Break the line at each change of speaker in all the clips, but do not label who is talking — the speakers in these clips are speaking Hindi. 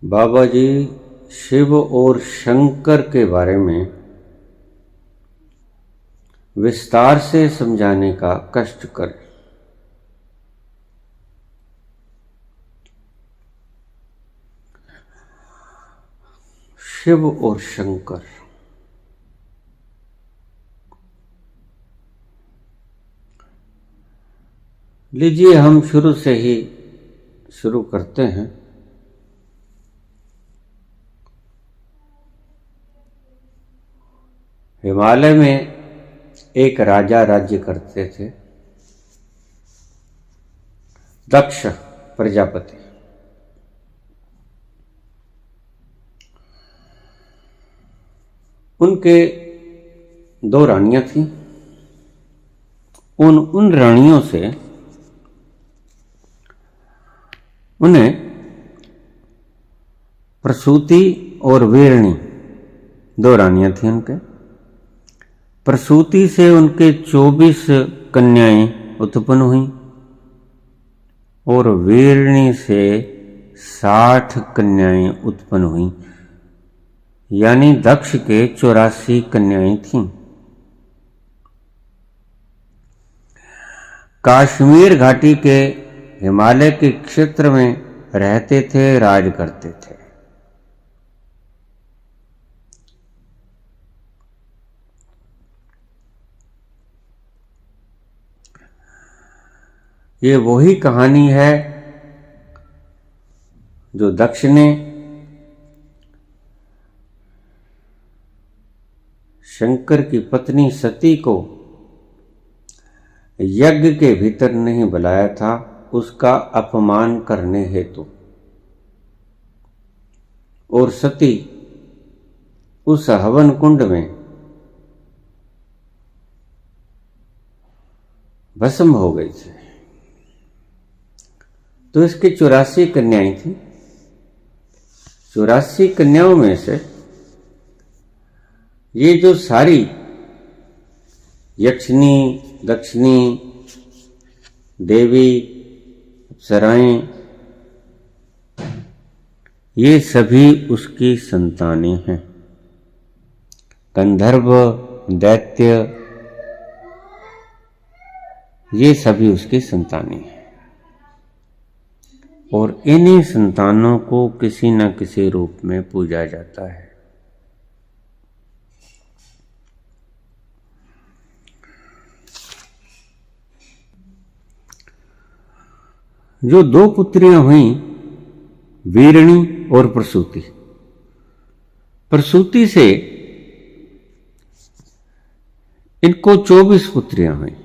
बाबा जी शिव और शंकर के बारे में विस्तार से समझाने का कष्ट करें। शिव और शंकर, लीजिए हम शुरू से ही शुरू करते हैं। हिमालय में एक राजा राज्य करते थे, दक्ष प्रजापति। उनके दो रानियां थीं। उन रानियों से उन्हें प्रसूति और वीरणी दो रानियां थीं उनके। प्रसूति से उनके 24 कन्याएं उत्पन्न हुई और वीरणी से 60 कन्याएं उत्पन्न हुई, यानी दक्ष के 84 कन्याएं थीं। कश्मीर घाटी के हिमालय के क्षेत्र में रहते थे, राज करते थे। ये वही कहानी है जो दक्ष ने शंकर की पत्नी सती को यज्ञ के भीतर नहीं बुलाया था, उसका अपमान करने हेतु। और सती उस हवन कुंड में भस्म हो गई थी। तो इसकी 84 कन्याएं थी। 84 कन्याओं में से ये जो सारी यक्षिणी, दक्षिणी, देवी, अप्सराएं, ये सभी उसकी संतानें हैं। गंधर्व, दैत्य, ये सभी उसकी संतानें हैं। और इन्हीं संतानों को किसी न किसी रूप में पूजा जाता है। जो दो पुत्रियां हुईं, वीरणी और प्रसूति। प्रसूति से इनको 24 पुत्रियां हुईं।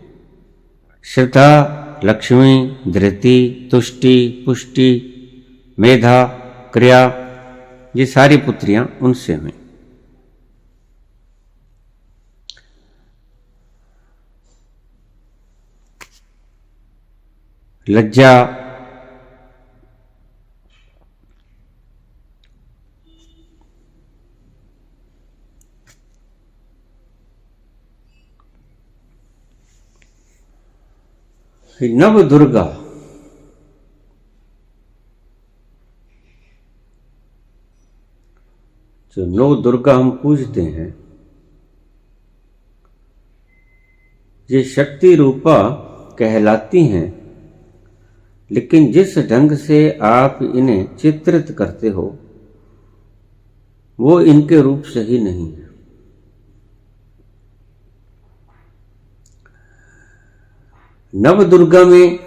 श्रद्धा, लक्ष्मी, धृति, तुष्टि, पुष्टि, मेधा, क्रिया, ये सारी पुत्रियां उनसे हुईं। लज्जा, नव दुर्गा, जो नव दुर्गा हम पूजते हैं, ये शक्ति रूपा कहलाती हैं। लेकिन जिस ढंग से आप इन्हें चित्रित करते हो वो इनके रूप सही नहीं है। नव दुर्गा में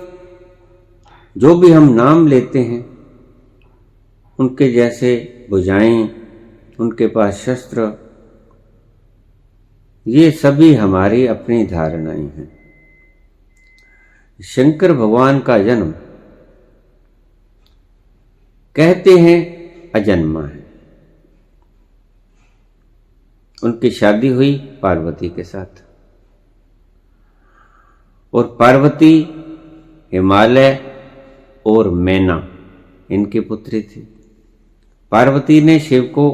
जो भी हम नाम लेते हैं, उनके जैसे भुजाएं, उनके पास शस्त्र, ये सभी हमारी अपनी धारणाएं हैं। शंकर भगवान का जन्म कहते हैं अजन्मा है। उनकी शादी हुई पार्वती के साथ, और पार्वती हिमालय और मैना इनकी पुत्री थी। पार्वती ने शिव को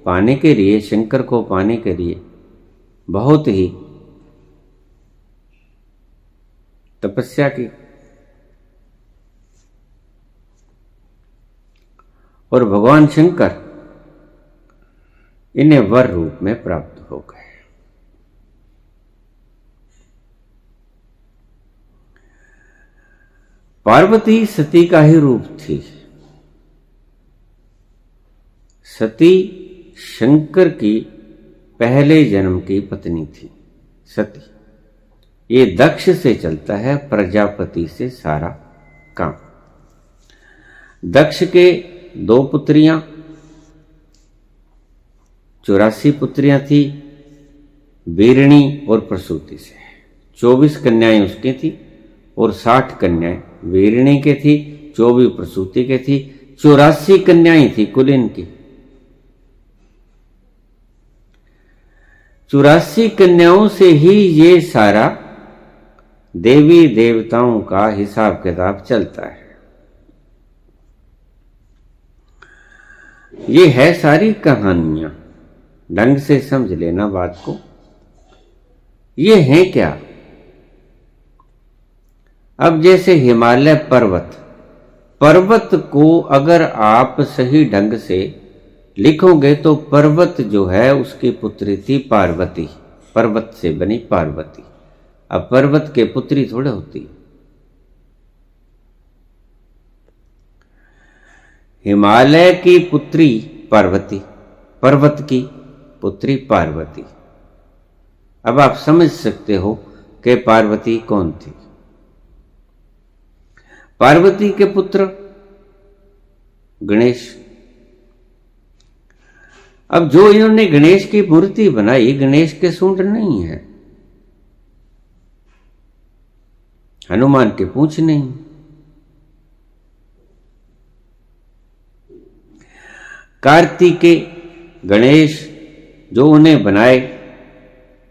पाने के लिए, शंकर को पाने के लिए बहुत ही तपस्या की और भगवान शंकर इन्हें वर रूप में प्राप्त हो गए। पार्वती सती का ही रूप थी। सती शंकर की पहले जन्म की पत्नी थी। सती ये दक्ष से चलता है, प्रजापति से सारा काम। दक्ष के 2 पुत्रियां, 84 पुत्रियां थी, वीरणी और प्रसूति से। 24 कन्याएं उसकी थी और 60 कन्याएं वीरणी के थी, 24 प्रसूति के थी, 84 कन्याएं थी कुल इनकी। 84 कन्याओं से ही ये सारा देवी देवताओं का हिसाब किताब चलता है। ये है सारी कहानियां, ढंग से समझ लेना बात को। ये है क्या? अब जैसे हिमालय पर्वत को अगर आप सही ढंग से लिखोगे तो पर्वत जो है उसकी पुत्री थी पार्वती, पर्वत से बनी पार्वती। अब पर्वत के पुत्री थोड़े होती। हिमालय की पुत्री पार्वती, पर्वत की पुत्री पार्वती। अब आप समझ सकते हो कि पार्वती कौन थी। पार्वती के पुत्र गणेश। अब जो इन्होंने गणेश की मूर्ति बनाई, गणेश के सूंड नहीं है, हनुमान के पूंछ नहीं, कार्तिकेय गणेश जो उन्हें बनाए,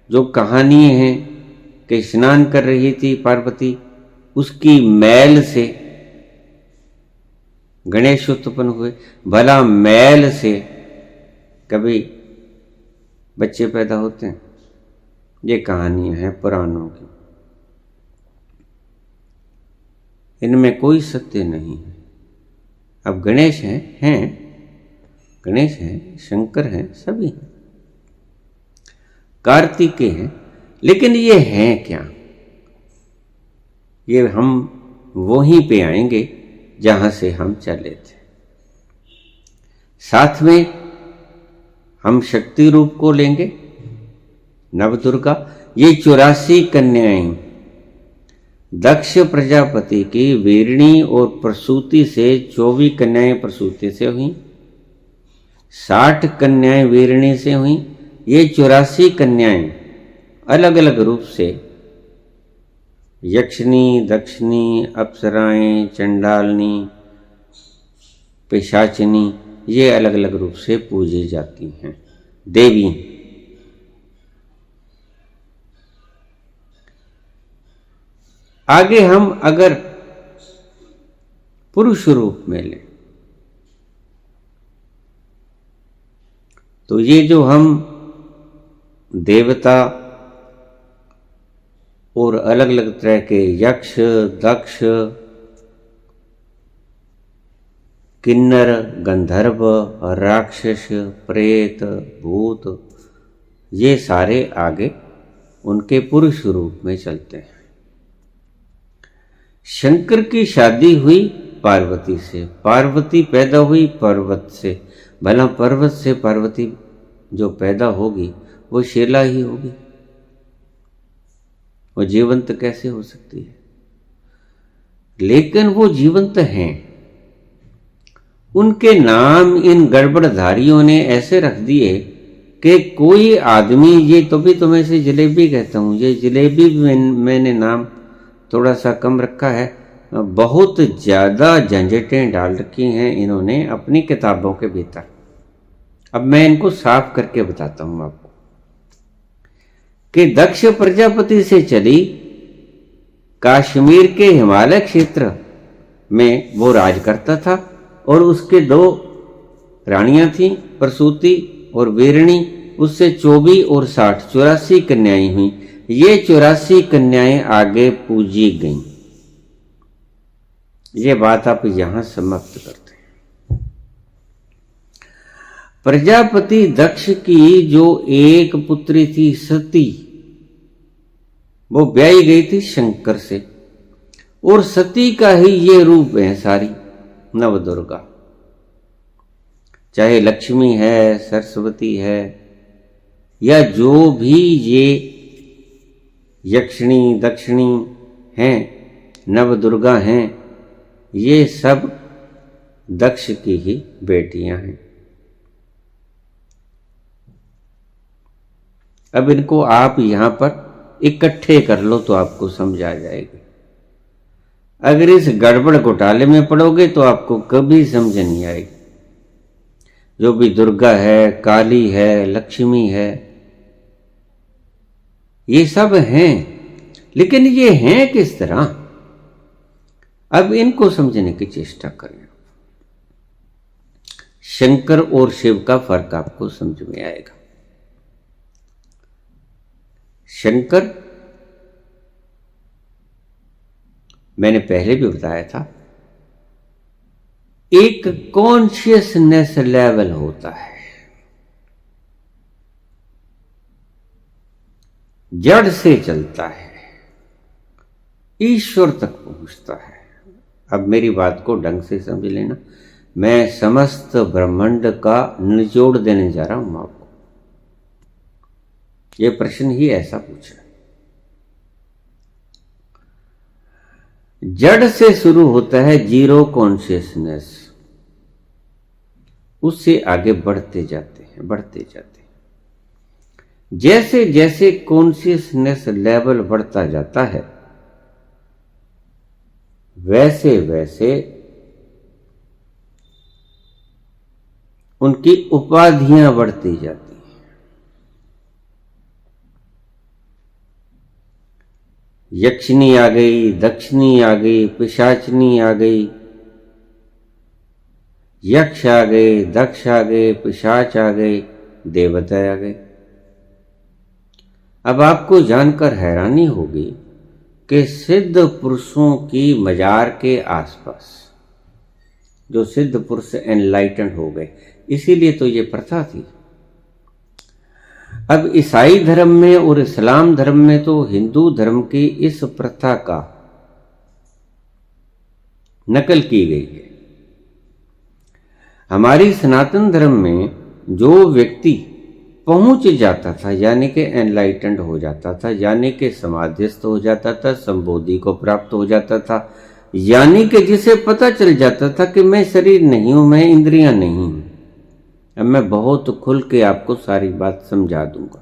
जो कहानी है कि स्नान कर रही थी पार्वती, उसकी मैल से गणेश उत्पन्न हुए। भला मैल से कभी बच्चे पैदा होते हैं? ये कहानियां हैं पुराणों की, इनमें कोई सत्य नहीं है। अब गणेश हैं गणेश हैं, शंकर हैं, सभी हैं, कार्तिकेय हैं, लेकिन ये हैं क्या? ये हम वहीं पे आएंगे जहां से हम चले थे। साथ में हम शक्ति रूप को लेंगे, नवदुर्गा। ये 84 कन्याएं दक्ष प्रजापति की वीरणी और प्रसूति से, 24 कन्याएं प्रसूति से हुई, 60 कन्याएं वीरणी से हुई। ये 84 कन्याएं अलग अलग रूप से यक्षिणी, दक्षिणी, अप्सराएं, चंडालनी, पिशाचिनी, ये अलग अलग रूप से पूजी जाती हैं देवी। आगे हम अगर पुरुष रूप में लें तो ये जो हम देवता और अलग अलग तरह के यक्ष, दक्ष, किन्नर, गंधर्व, राक्षस, प्रेत, भूत, ये सारे आगे उनके पुरुष रूप में चलते हैं। शंकर की शादी हुई पार्वती से, पार्वती पैदा हुई पर्वत से। भला पर्वत से पार्वती जो पैदा होगी वो शेला ही होगी, वो जीवंत कैसे हो सकती है? लेकिन वो जीवंत हैं। उनके नाम इन गड़बड़धारियों ने ऐसे रख दिए कि कोई आदमी, ये तो भी तुम्हें से जलेबी कहता हूं, ये जलेबी भी मैंने नाम थोड़ा सा कम रखा है। बहुत ज्यादा झंझटें डाल रखी हैं इन्होंने अपनी किताबों के भीतर। अब मैं इनको साफ करके बताता हूं आपको कि दक्ष प्रजापति से चली, कश्मीर के हिमालय क्षेत्र में वो राज करता था और उसके 2 रानियां थीं, प्रसूति और वीरणी। उससे 24 और 60, 84 कन्याएं हुई। ये 84 कन्याएं आगे पूजी गईं। ये बात आप यहां समाप्त करते हैं। प्रजापति दक्ष की जो एक पुत्री थी सती, वो ब्याही गई थी शंकर से, और सती का ही ये रूप है सारी नवदुर्गा। चाहे लक्ष्मी है, सरस्वती है, या जो भी ये यक्षिणी दक्षिणी हैं, नवदुर्गा हैं, ये सब दक्ष की ही बेटियां हैं। अब इनको आप यहां पर इकट्ठे कर लो तो आपको समझ आ जाएगी। अगर इस गड़बड़ घोटाले में पड़ोगे तो आपको कभी समझ नहीं आएगी। जो भी दुर्गा है, काली है, लक्ष्मी है, ये सब हैं, लेकिन ये हैं किस तरह? अब इनको समझने की चेष्टा करें। शंकर और शिव का फर्क आपको समझ में आएगा। शंकर, मैंने पहले भी बताया था, एक कॉन्शियसनेस लेवल होता है, जड़ से चलता है, ईश्वर तक पहुंचता है। अब मेरी बात को ढंग से समझ लेना, मैं समस्त ब्रह्मांड का निचोड़ देने जा रहा हूं आपको। ये प्रश्न ही ऐसा पूछा। जड़ से शुरू होता है जीरो कॉन्शियसनेस, उससे आगे बढ़ते जाते हैं, बढ़ते जाते हैं। जैसे जैसे कॉन्शियसनेस लेवल बढ़ता जाता है, वैसे वैसे उनकी उपाधियां बढ़ती जाती हैं। यक्षिणी आ गई, दक्षिणी आ गई, पिशाचनी आ गई, यक्ष आ गए, दक्ष आ गए, पिशाच आ गए, देवता आ गए। अब आपको जानकर हैरानी होगी कि सिद्ध पुरुषों की मजार के आसपास, जो सिद्ध पुरुष एनलाइटेंड हो गए, इसीलिए तो ये प्रथा थी। अब ईसाई धर्म में और इस्लाम धर्म में तो हिंदू धर्म की इस प्रथा का नकल की गई है। हमारी सनातन धर्म में जो व्यक्ति पहुंच जाता था, यानी कि एनलाइटेंड हो जाता था, यानी कि समाधिस्थ हो जाता था, संबोधि को प्राप्त हो जाता था, यानी कि जिसे पता चल जाता था कि मैं शरीर नहीं हूं, मैं इंद्रियां नहीं हूं। अब मैं बहुत खुल के आपको सारी बात समझा दूंगा,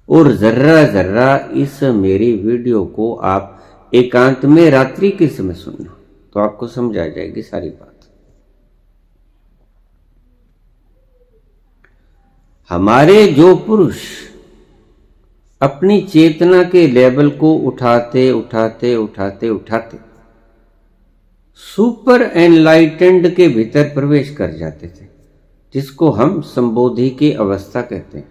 और जर्रा जर्रा इस मेरी वीडियो को आप एकांत में रात्रि के समय सुनना, तो आपको समझ आ जाएगी सारी बात। हमारे जो पुरुष अपनी चेतना के लेवल को उठाते उठाते उठाते उठाते सुपर एनलाइटेंड के भीतर प्रवेश कर जाते थे, जिसको हम संबोधि की अवस्था कहते हैं,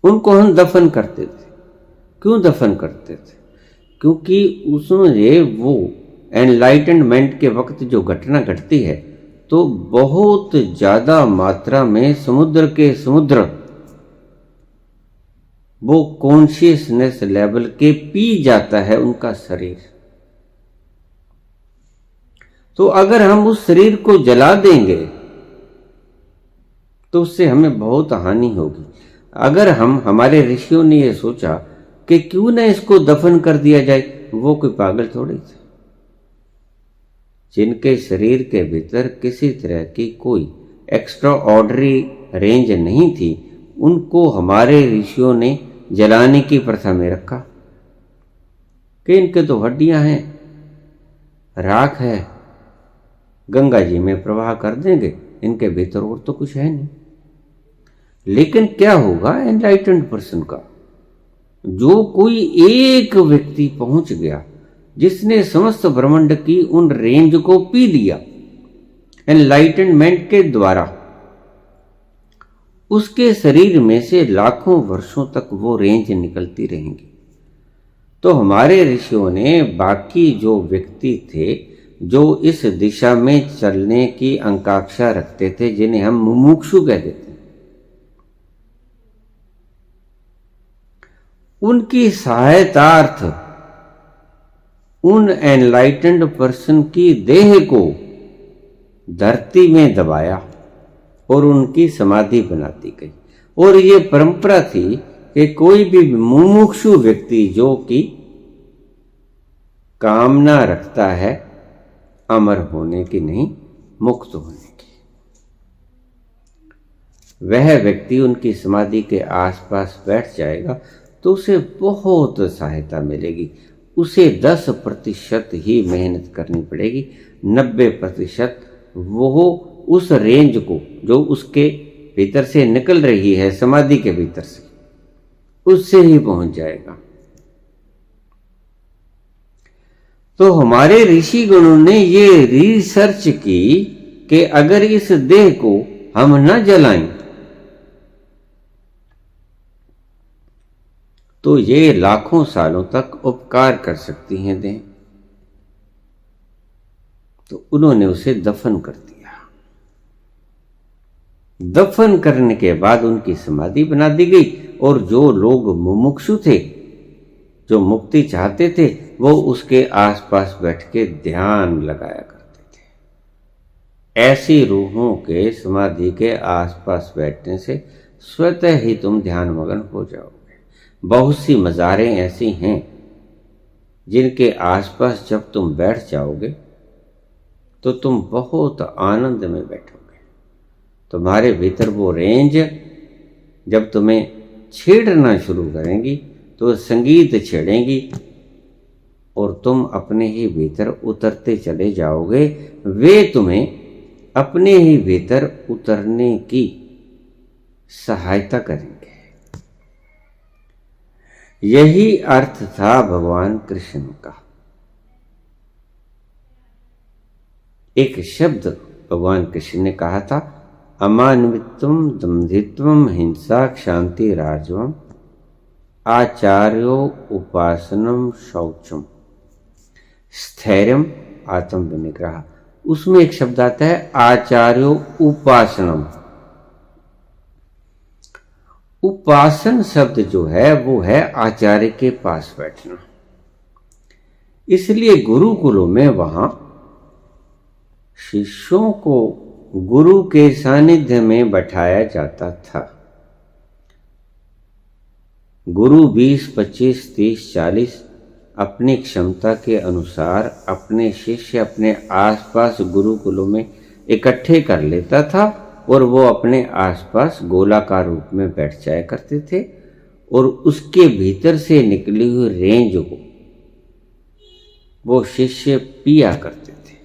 उनको हम दफन करते थे। क्यों दफन करते थे? क्योंकि उसमें वो एनलाइटनमेंट के वक्त जो घटना घटती है, तो बहुत ज्यादा मात्रा में समुद्र के समुद्र वो कॉन्शियसनेस लेवल के पी जाता है उनका शरीर। तो अगर हम उस शरीर को जला देंगे तो उससे हमें बहुत हानि होगी। अगर हमारे ऋषियों ने यह सोचा कि क्यों ना इसको दफन कर दिया जाए, वो कोई पागल थोड़ी थे। जिनके शरीर के भीतर किसी तरह की कोई एक्स्ट्रा ऑर्डनरी रेंज नहीं थी, उनको हमारे ऋषियों ने जलाने की प्रथा में रखा कि इनके तो हड्डियां हैं, राख है, गंगा जी में प्रवाह कर देंगे, इनके भीतर और तो कुछ है नहीं। लेकिन क्या होगा एनलाइटेंड पर्सन का? जो कोई एक व्यक्ति पहुंच गया जिसने समस्त ब्रह्मांड की उन रेंज को पी लिया एनलाइटनमेंट के द्वारा, उसके शरीर में से लाखों वर्षों तक वो रेंज निकलती रहेंगी। तो हमारे ऋषियों ने बाकी जो व्यक्ति थे जो इस दिशा में चलने की आकांक्षा रखते थे, जिन्हें हम मुमुक्षु कह देते हैं, उनकी सहायतार्थ उन एनलाइटेंड पर्सन की देह को धरती में दबाया और उनकी समाधि बना दी गई। और ये परंपरा थी कि कोई भी मुमुक्षु व्यक्ति जो कि कामना रखता है अमर होने की नहीं, मुक्त होने की, वह व्यक्ति उनकी समाधि के आसपास बैठ जाएगा तो उसे बहुत सहायता मिलेगी। उसे 10% ही मेहनत करनी पड़ेगी, 90% वो उस रेंज को जो उसके भीतर से निकल रही है, समाधि के भीतर से, उससे ही पहुंच जाएगा। तो हमारे ऋषि गणों ने ये रिसर्च की कि अगर इस देह को हम न जलाएं तो ये लाखों सालों तक उपकार कर सकती हैं देह। तो उन्होंने उसे दफन कर दिया। दफन करने के बाद उनकी समाधि बना दी गई और जो लोग मुमुक्षु थे, जो मुक्ति चाहते थे, वो उसके आसपास बैठ के ध्यान लगाया करते थे। ऐसी रूहों के समाधि के आसपास बैठने से स्वतः ही तुम ध्यान मग्न हो जाओगे। बहुत सी मज़ारें ऐसी हैं जिनके आसपास जब तुम बैठ जाओगे तो तुम बहुत आनंद में बैठोगे। तुम्हारे भीतर वो रेंज जब तुम्हें छेड़ना शुरू करेंगी तो संगीत छेड़ेंगी और तुम अपने ही भीतर उतरते चले जाओगे। वे तुम्हें अपने ही भीतर उतरने की सहायता करेंगे। यही अर्थ था भगवान कृष्ण का। एक शब्द भगवान कृष्ण ने कहा था, अमानवित्वम दम्भित्वम हिंसा क्षांति राजवम आचार्यो उपासनम शौचम स्थैर्यम आत्म विनिग्रह। उसमें एक शब्द आता है आचार्यो उपासनम। उपासन शब्द जो है वो है आचार्य के पास बैठना। इसलिए गुरुकुलों में वहां शिष्यों को गुरु के सानिध्य में बैठाया जाता था। गुरु 20, 25, 30, 40 अपनी क्षमता के अनुसार अपने शिष्य अपने आसपास गुरुकुलों में इकट्ठे कर लेता था और वो अपने आसपास गोलाकार रूप में बैठ जाया करते थे और उसके भीतर से निकली हुई रेंज को वो शिष्य पिया करते थे।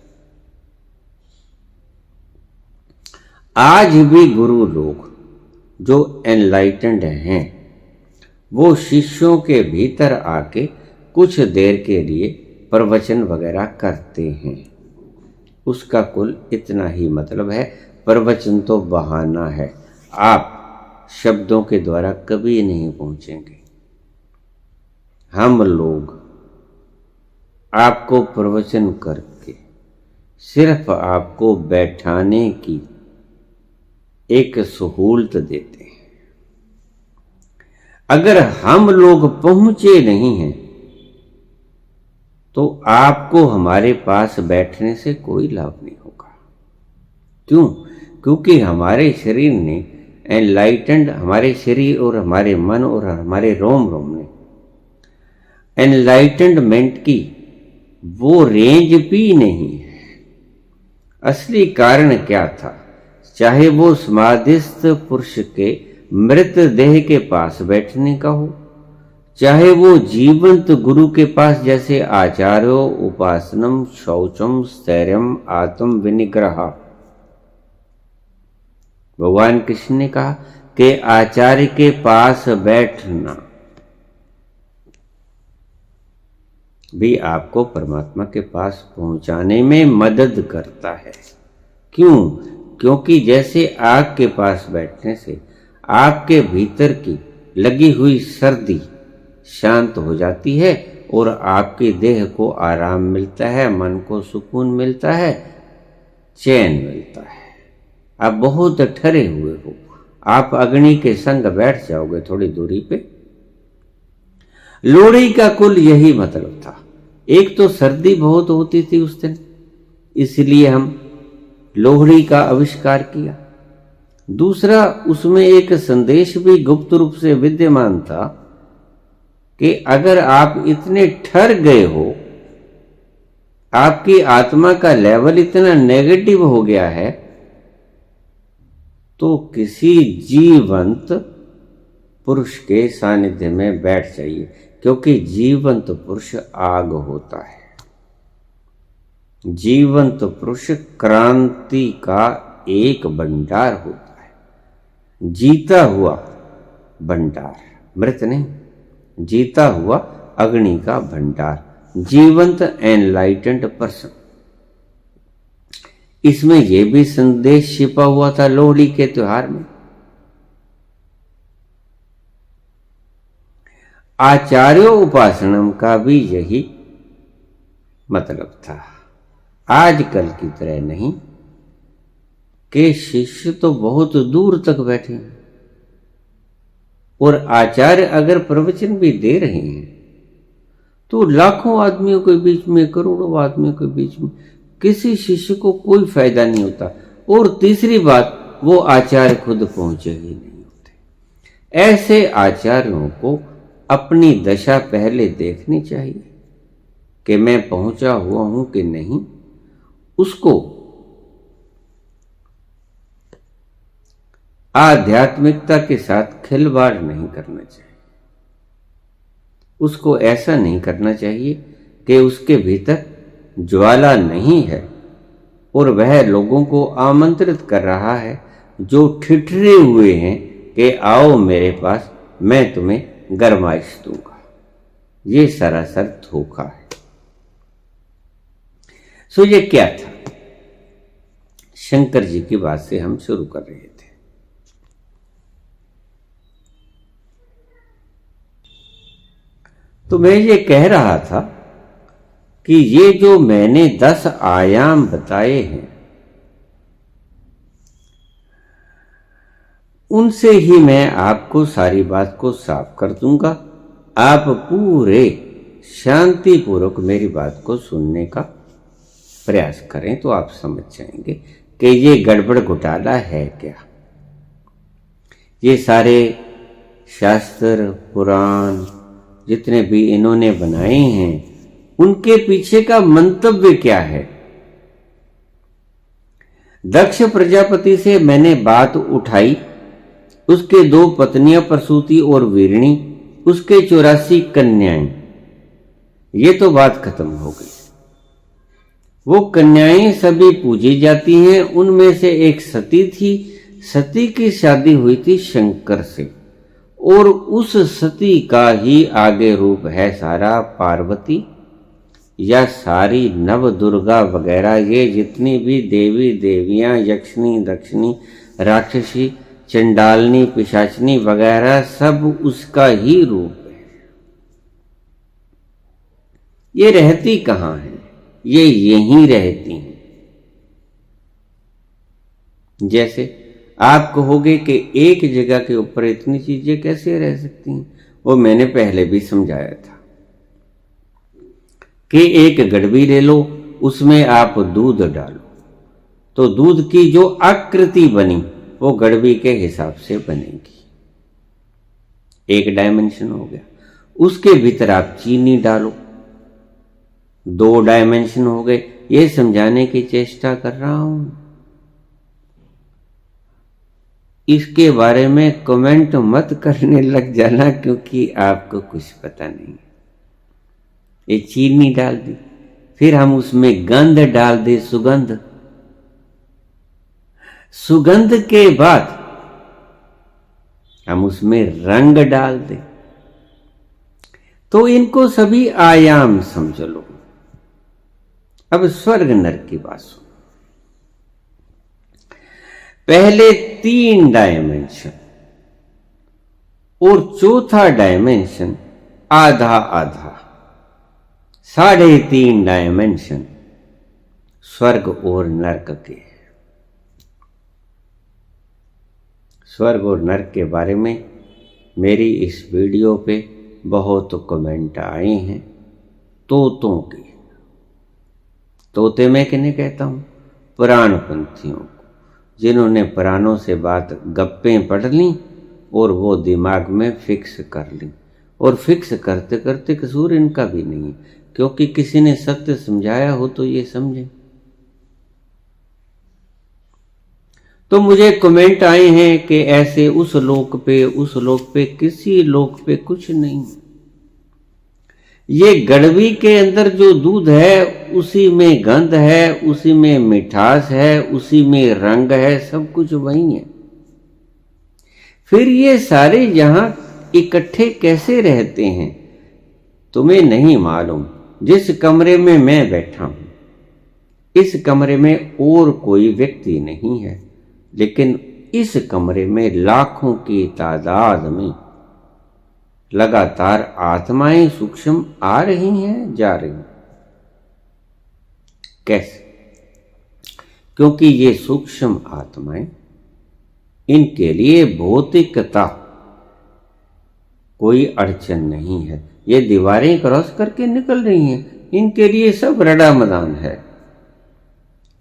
आज भी गुरु लोग जो एनलाइटेंड हैं वो शिष्यों के भीतर आके कुछ देर के लिए प्रवचन वगैरह करते हैं। उसका कुल इतना ही मतलब है। प्रवचन तो बहाना है, आप शब्दों के द्वारा कभी नहीं पहुंचेंगे। हम लोग आपको प्रवचन करके सिर्फ आपको बैठाने की एक सहूलत देते हैं। अगर हम लोग पहुंचे नहीं हैं तो आपको हमारे पास बैठने से कोई लाभ नहीं होगा। क्यों? क्योंकि हमारे शरीर ने एनलाइटेंड, हमारे शरीर और हमारे मन और हमारे रोम रोम ने एनलाइटेंडमेंट की वो रेंज भी नहीं है। असली कारण क्या था? चाहे वो समाधिस्थ पुरुष के मृत देह के पास बैठने का हो, चाहे वो जीवंत गुरु के पास जैसे आचार्यो उपासनम शौचम स्थैर्यम आत्म विनिग्रह। भगवान कृष्ण ने कहा कि आचार्य के पास बैठना भी आपको परमात्मा के पास पहुंचाने में मदद करता है। क्यों? क्योंकि जैसे आग के पास बैठने से आपके भीतर की लगी हुई सर्दी शांत हो जाती है, और आपकी देह को आराम मिलता है, मन को सुकून मिलता है, चैन मिलता है। आप बहुत ठहरे हुए हो, आप अग्नि के संग बैठ जाओगे थोड़ी दूरी पे। लोहड़ी का कुल यही मतलब था। एक तो सर्दी बहुत होती थी उस दिन, इसलिए हम लोहड़ी का आविष्कार किया। दूसरा, उसमें एक संदेश भी गुप्त रूप से विद्यमान था कि अगर आप इतने ठर गए हो, आपकी आत्मा का लेवल इतना नेगेटिव हो गया है, तो किसी जीवंत पुरुष के सानिध्य में बैठ जाइए, क्योंकि जीवंत पुरुष आग होता है। जीवंत पुरुष क्रांति का एक भंडार होता है, जीता हुआ भंडार, मृत नहीं, जीता हुआ अग्नि का भंडार, जीवंत एनलाइटेंड पर्सन। इसमें यह भी संदेश छिपा हुआ था लोहड़ी के त्योहार में। आचार्यो उपासनम का भी यही मतलब था। आजकल की तरह नहीं कि शिष्य तो बहुत दूर तक बैठे हैं और आचार्य अगर प्रवचन भी दे रहे हैं तो लाखों आदमियों के बीच में, करोड़ों आदमियों के बीच में किसी शिष्य को कोई फायदा नहीं होता। और तीसरी बात, वो आचार्य खुद पहुंचे ही नहीं होते। ऐसे आचार्यों को अपनी दशा पहले देखनी चाहिए कि मैं पहुंचा हुआ हूं कि नहीं। उसको आध्यात्मिकता के साथ खिलवाड़ नहीं करना चाहिए। उसको ऐसा नहीं करना चाहिए कि उसके भीतर ज्वाला नहीं है और वह लोगों को आमंत्रित कर रहा है जो ठिठरे हुए हैं कि आओ मेरे पास, मैं तुम्हें गरमाइश दूंगा। ये सरासर धोखा है। सो ये क्या था? शंकर जी की बात से हम शुरू कर रहे थे। तो मैं ये कह रहा था कि ये जो मैंने 10 आयाम बताए हैं, उनसे ही मैं आपको सारी बात को साफ कर दूंगा। आप पूरे शांतिपूर्वक मेरी बात को सुनने का प्रयास करें तो आप समझ जाएंगे कि ये गड़बड़ घोटाला है क्या। ये सारे शास्त्र पुराण जितने भी इन्होंने बनाए हैं, उनके पीछे का मंतव्य क्या है। दक्ष प्रजापति से मैंने बात उठाई, उसके 2 पत्नियां प्रसूति और वीरणी, उसके 84 कन्याएं। ये तो बात खत्म हो गई। वो कन्याएं सभी पूजी जाती हैं। उनमें से एक सती थी। सती की शादी हुई थी शंकर से, और उस सती का ही आगे रूप है सारा पार्वती या सारी नव दुर्गा वगैरह। ये जितनी भी देवी देवियां, यक्षिणी, दक्षिणी, राक्षसी, चंडालनी, पिशाचनी वगैरह, सब उसका ही रूप है। ये रहती कहां है? ये यहीं रहती हैं। जैसे आप कहोगे कि एक जगह के ऊपर इतनी चीजें कैसे रह सकती हैं, वो मैंने पहले भी समझाया था कि एक गड़बी ले लो, उसमें आप दूध डालो तो दूध की जो आकृति बनी वो गड़बी के हिसाब से बनेगी। एक डायमेंशन हो गया। उसके भीतर आप चीनी डालो, 2 डायमेंशन हो गए। ये समझाने की चेष्टा कर रहा हूं। इसके बारे में कमेंट मत करने लग जाना, क्योंकि आपको कुछ पता नहीं। ये चीनी डाल दी, फिर हम उसमें गंध डाल दे, सुगंध। सुगंध के बाद हम उसमें रंग डाल दें। तो इनको सभी आयाम समझ लो। अब स्वर्ग नरक की बात सुनो। पहले 3 डायमेंशन और चौथा डायमेंशन आधा आधा। 3.5 डायमेंशन स्वर्ग और नरक के। स्वर्ग और नरक के बारे में मेरी इस वीडियो पे बहुत कमेंट आए हैं तोतों के। तोते मैं किन्हें कहता हूँ? पुराणपंथियों को, जिन्होंने पुराणों से बात गप्पें पढ़ ली और वो दिमाग में फिक्स कर ली, और फिक्स करते करते कसूर इनका भी नहीं है, क्योंकि किसी ने सत्य समझाया हो तो ये समझे। तो मुझे कमेंट आए हैं कि ऐसे उस लोक पे किसी लोक पे कुछ नहीं। ये गड़वी के अंदर जो दूध है उसी में गंध है, उसी में मिठास है, उसी में रंग है, सब कुछ वही है। फिर ये सारे यहां इकट्ठे कैसे रहते हैं तुम्हें नहीं मालूम। जिस कमरे में मैं बैठा हूं इस कमरे में और कोई व्यक्ति नहीं है, लेकिन इस कमरे में लाखों की तादाद में लगातार आत्माएं सूक्ष्म आ रही हैं, जा रही हैं। कैसे? क्योंकि ये सूक्ष्म आत्माएं, इनके लिए भौतिकता कोई अड़चन नहीं है। ये दीवारें क्रॉस करके निकल रही हैं, इनके लिए सब रड़ा मदान है।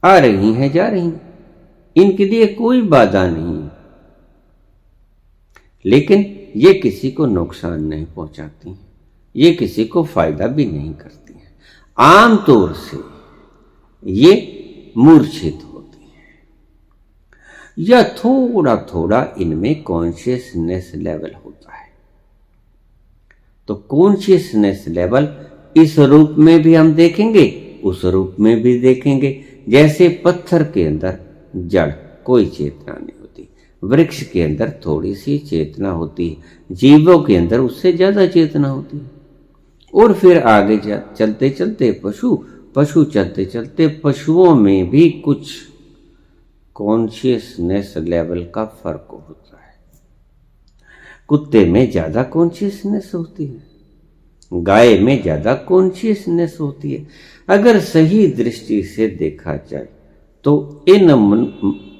आ रही हैं, जा रही हैं, इनके लिए कोई बाधा नहीं है। लेकिन ये किसी को नुकसान नहीं पहुंचाती हैं, ये किसी को फायदा भी नहीं करती हैं। आमतौर से ये मूर्छित होती हैं या थोड़ा थोड़ा इनमें कॉन्शियसनेस लेवल होता है। तो कॉन्शियसनेस लेवल इस रूप में भी हम देखेंगे, उस रूप में भी देखेंगे। जैसे पत्थर के अंदर जड़ कोई चेतना नहीं होती, वृक्ष के अंदर थोड़ी सी चेतना होती है, जीवों के अंदर उससे ज्यादा चेतना होती है। और फिर आगे चलते चलते पशु चलते चलते पशुओं में भी कुछ कॉन्शियसनेस लेवल का फर्क होता है। कुत्ते में ज्यादा कॉन्शियसनेस होती है, गाय में ज्यादा कॉन्शियसनेस होती है। अगर सही दृष्टि से देखा जाए तो इन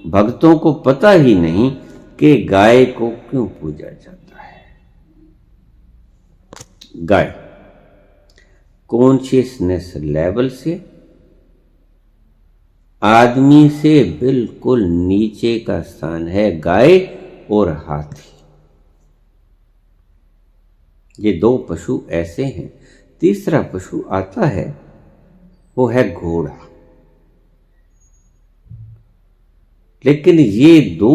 भक्तों को पता ही नहीं कि गाय को क्यों पूजा जाता है। गाय कॉन्शियसनेस लेवल से आदमी से बिल्कुल नीचे का स्थान है गाय और हाथी। ये दो पशु ऐसे हैं। तीसरा पशु आता है, वो है घोड़ा। लेकिन ये दो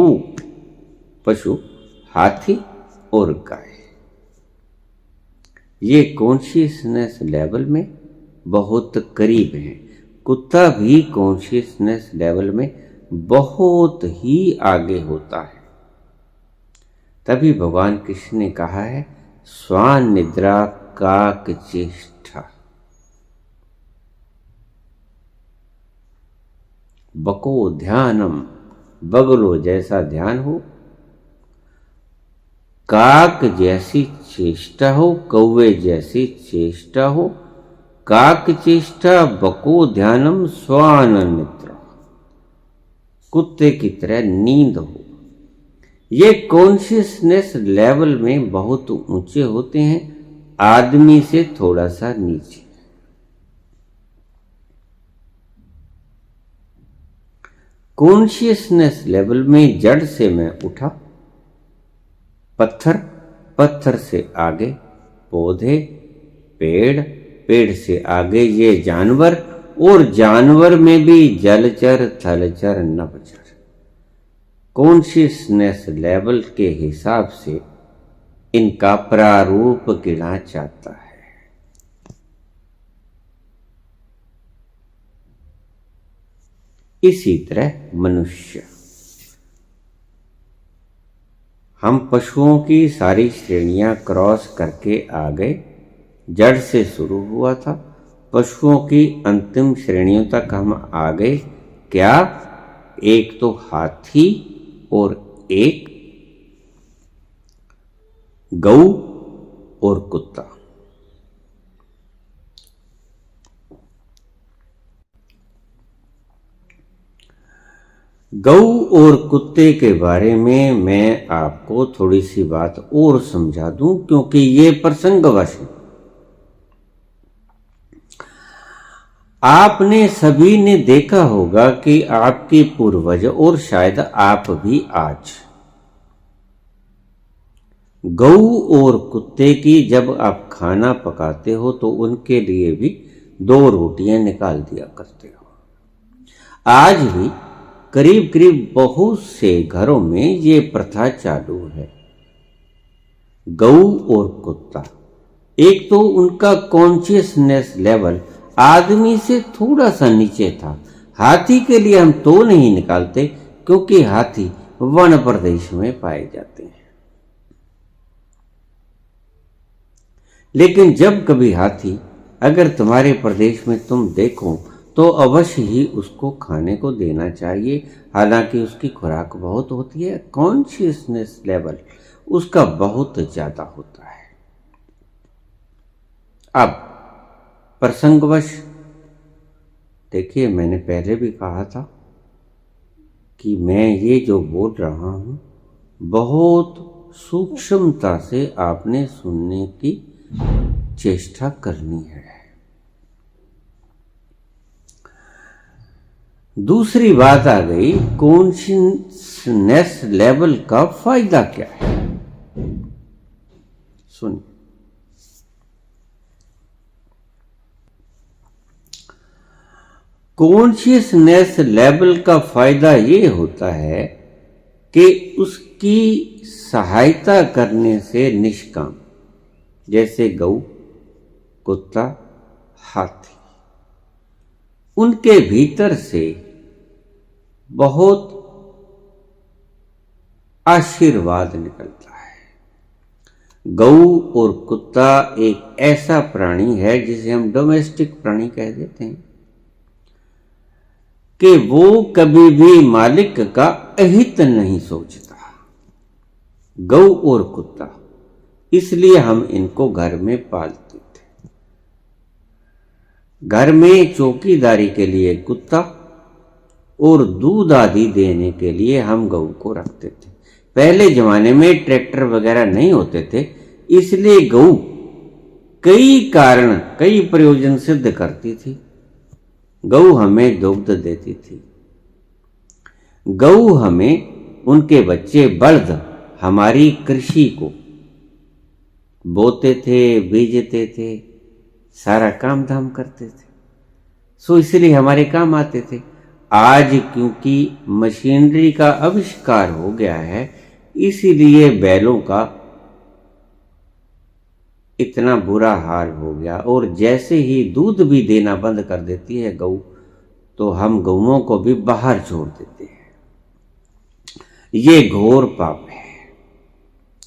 पशु, हाथी और गाय, ये कॉन्शियसनेस लेवल में बहुत करीब हैं। कुत्ता भी कॉन्शियसनेस लेवल में बहुत ही आगे होता है। तभी भगवान कृष्ण ने कहा है, स्वान निद्रा काक चेष्टा, बको ध्यानम, बगलो जैसा ध्यान हो, काक जैसी चेष्टा हो, कौवे जैसी चेष्टा हो, काक चेष्टा बको ध्यानम स्वान निद्रा, कुत्ते की तरह नींद हो। ये कॉन्शियसनेस लेवल में बहुत ऊंचे होते हैं, आदमी से थोड़ा सा नीचे। कॉन्शियसनेस लेवल में जड़ से मैं उठा, पत्थर, पत्थर से आगे पौधे, पेड़, पेड़ से आगे ये जानवर, और जानवर में भी जलचर, थलचर, नभचर। कॉन्शियसनेस लेवल के हिसाब से इनका प्रारूप गिना जाता है। इसी तरह मनुष्य, हम पशुओं की सारी श्रेणियां क्रॉस करके आ गए। जड़ से शुरू हुआ था, पशुओं की अंतिम श्रेणियों तक हम आ गए। क्या? एक तो हाथी और एक गऊ और कुत्ता। गऊ और कुत्ते के बारे में मैं आपको थोड़ी सी बात और समझा दूं, क्योंकि ये प्रसंगवश है। आपने सभी ने देखा होगा कि आपके पूर्वज और शायद आप भी आज गऊ और कुत्ते की जब आप खाना पकाते हो तो उनके लिए भी 2 रोटियां निकाल दिया करते हो। आज भी करीब करीब बहुत से घरों में ये प्रथा चालू है। गऊ और कुत्ता, एक तो उनका कॉन्शियसनेस लेवल आदमी से थोड़ा सा नीचे था। हाथी के लिए हम तो नहीं निकालते, क्योंकि हाथी वन प्रदेश में पाए जाते हैं। लेकिन जब कभी हाथी अगर तुम्हारे प्रदेश में तुम देखो तो अवश्य ही उसको खाने को देना चाहिए। हालांकि उसकी खुराक बहुत होती है, कॉन्शियसनेस लेवल उसका बहुत ज्यादा होता है। अब प्रसंगवश देखिए, मैंने पहले भी कहा था कि मैं ये जो बोल रहा हूं बहुत सूक्ष्मता से आपने सुनने की चेष्टा करनी है। दूसरी बात आ गई, कॉन्शियसनेस लेवल का फायदा क्या है। सुनिए, कॉन्शियसनेस लेवल का फायदा ये होता है कि उसकी सहायता करने से निष्काम, जैसे गऊ, कुत्ता, हाथी, उनके भीतर से बहुत आशीर्वाद निकलता है। गऊ और कुत्ता एक ऐसा प्राणी है जिसे हम डोमेस्टिक प्राणी कह देते हैं कि वो कभी भी मालिक का अहित नहीं सोचता। गऊ और कुत्ता, इसलिए हम इनको घर में पालते थे। घर में चौकीदारी के लिए कुत्ता और दूध आदि देने के लिए हम गऊ को रखते थे। पहले जमाने में ट्रैक्टर वगैरह नहीं होते थे, इसलिए गऊ कई प्रयोजन सिद्ध करती थी। गऊ हमें दुग्ध देती थी। गऊ हमें, उनके बच्चे बलद हमारी कृषि को बोते थे, बीजते थे, सारा काम धाम करते थे, सो इसलिए हमारे काम आते थे। आज क्योंकि मशीनरी का आविष्कार हो गया है, इसीलिए बैलों का इतना बुरा हाल हो गया। और जैसे ही दूध भी देना बंद कर देती है गऊ, तो हम गऊओं को भी बाहर छोड़ देते हैं। ये घोर पाप है।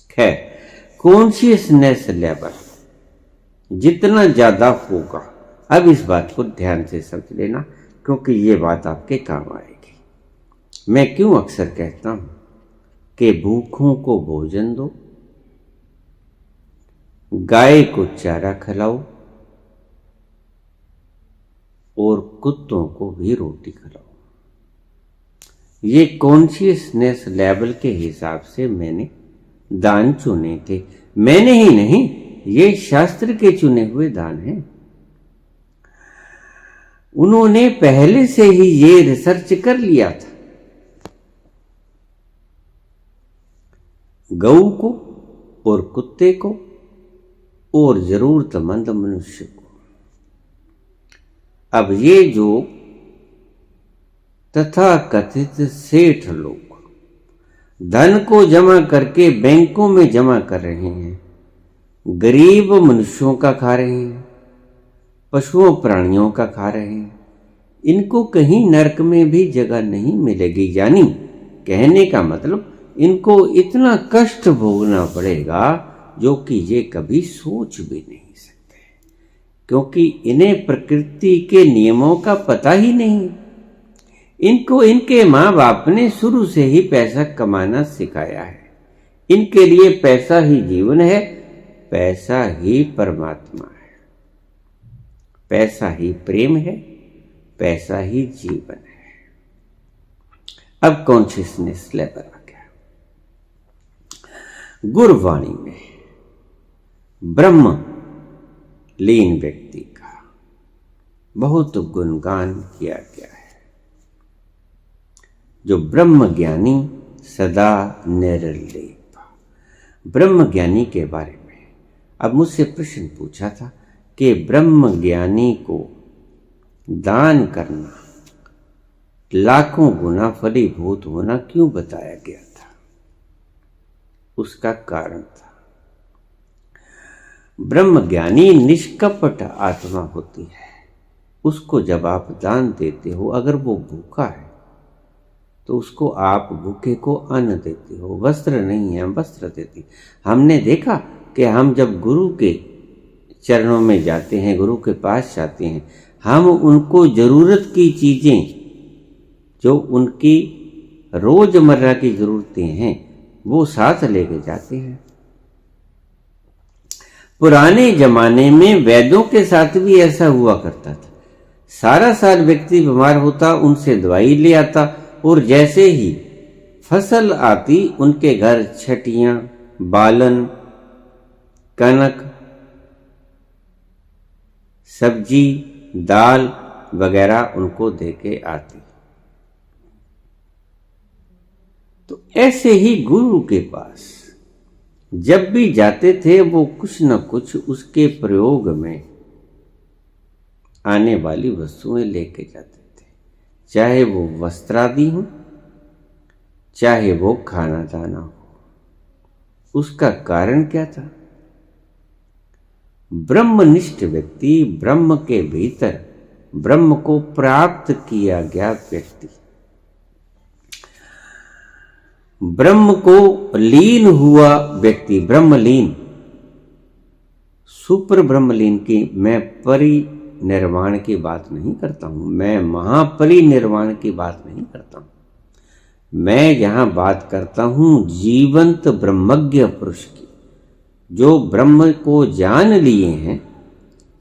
खैर, कॉन्शियसनेस लेवल जितना ज्यादा होगा, अब इस बात को ध्यान से समझ लेना, क्योंकि ये बात आपके काम आएगी। मैं क्यों अक्सर कहता हूं कि भूखों को भोजन दो, गाय को चारा खिलाओ और कुत्तों को भी रोटी खिलाओ। ये कॉन्शियसनेस लेवल के हिसाब से मैंने दान चुने थे। मैंने ही नहीं, ये शास्त्र के चुने हुए दान हैं। उन्होंने पहले से ही ये रिसर्च कर लिया था। गऊ को और कुत्ते को और जरूरतमंद मनुष्य को। अब ये जो तथाकथित सेठ लोग धन को जमा करके बैंकों में जमा कर रहे हैं, गरीब मनुष्यों का खा रहे हैं, पशुओं प्राणियों का खा रहे हैं, इनको कहीं नरक में भी जगह नहीं मिलेगी। यानी कहने का मतलब, इनको इतना कष्ट भोगना पड़ेगा जो कि ये कभी सोच भी नहीं सकते, क्योंकि इन्हें प्रकृति के नियमों का पता ही नहीं। इनको इनके माँ बाप ने शुरू से ही पैसा कमाना सिखाया है। इनके लिए पैसा ही जीवन है, पैसा ही परमात्मा है, पैसा ही प्रेम है, पैसा ही जीवन है। अब कॉन्शियसनेस लेवल आ गया। गुरुवाणी में ब्रह्म लीन व्यक्ति का बहुत गुणगान किया गया है। जो ब्रह्म ज्ञानी सदा निर्लेप। ब्रह्म ज्ञानी के बारे में अब मुझसे प्रश्न पूछा था कि ब्रह्म ज्ञानी को दान करना लाखों गुना फलीभूत होना क्यों बताया गया था? उसका कारण था, ब्रह्म ज्ञानी निष्कपट आत्मा होती है। उसको जब आप दान देते हो, अगर वो भूखा है तो उसको आप भूखे को अन्न देते हो। वस्त्र नहीं है, हम वस्त्र देते। हमने देखा कि हम जब गुरु के चरणों में जाते हैं, गुरु के पास जाते हैं, हम उनको जरूरत की चीजें, जो उनकी रोजमर्रा की जरूरतें हैं, वो साथ लेके जाते हैं। पुराने जमाने में वैद्यों के साथ भी ऐसा हुआ करता था। सारा साल व्यक्ति बीमार होता, उनसे दवाई ले आता, और जैसे ही फसल आती उनके घर छटियां, बालन, कनक, सब्जी, दाल वगैरह उनको देके आती। तो ऐसे ही गुरु के पास जब भी जाते थे, वो कुछ न कुछ उसके प्रयोग में आने वाली वस्तुएं लेके जाते थे। चाहे वो वस्त्रादि हो, चाहे वो खाना दाना हो। उसका कारण क्या था? ब्रह्मनिष्ठ व्यक्ति, ब्रह्म के भीतर ब्रह्म को प्राप्त किया गया व्यक्ति, ब्रह्म को लीन हुआ व्यक्ति, ब्रह्मलीन, सुपर ब्रह्मलीन की मैं परिनिर्वाण की बात नहीं करता हूं, मैं महापरिनिर्वाण की बात नहीं करता हूं। मैं यहां बात करता हूं जीवंत ब्रह्मज्ञ पुरुष की, जो ब्रह्म को जान लिए हैं,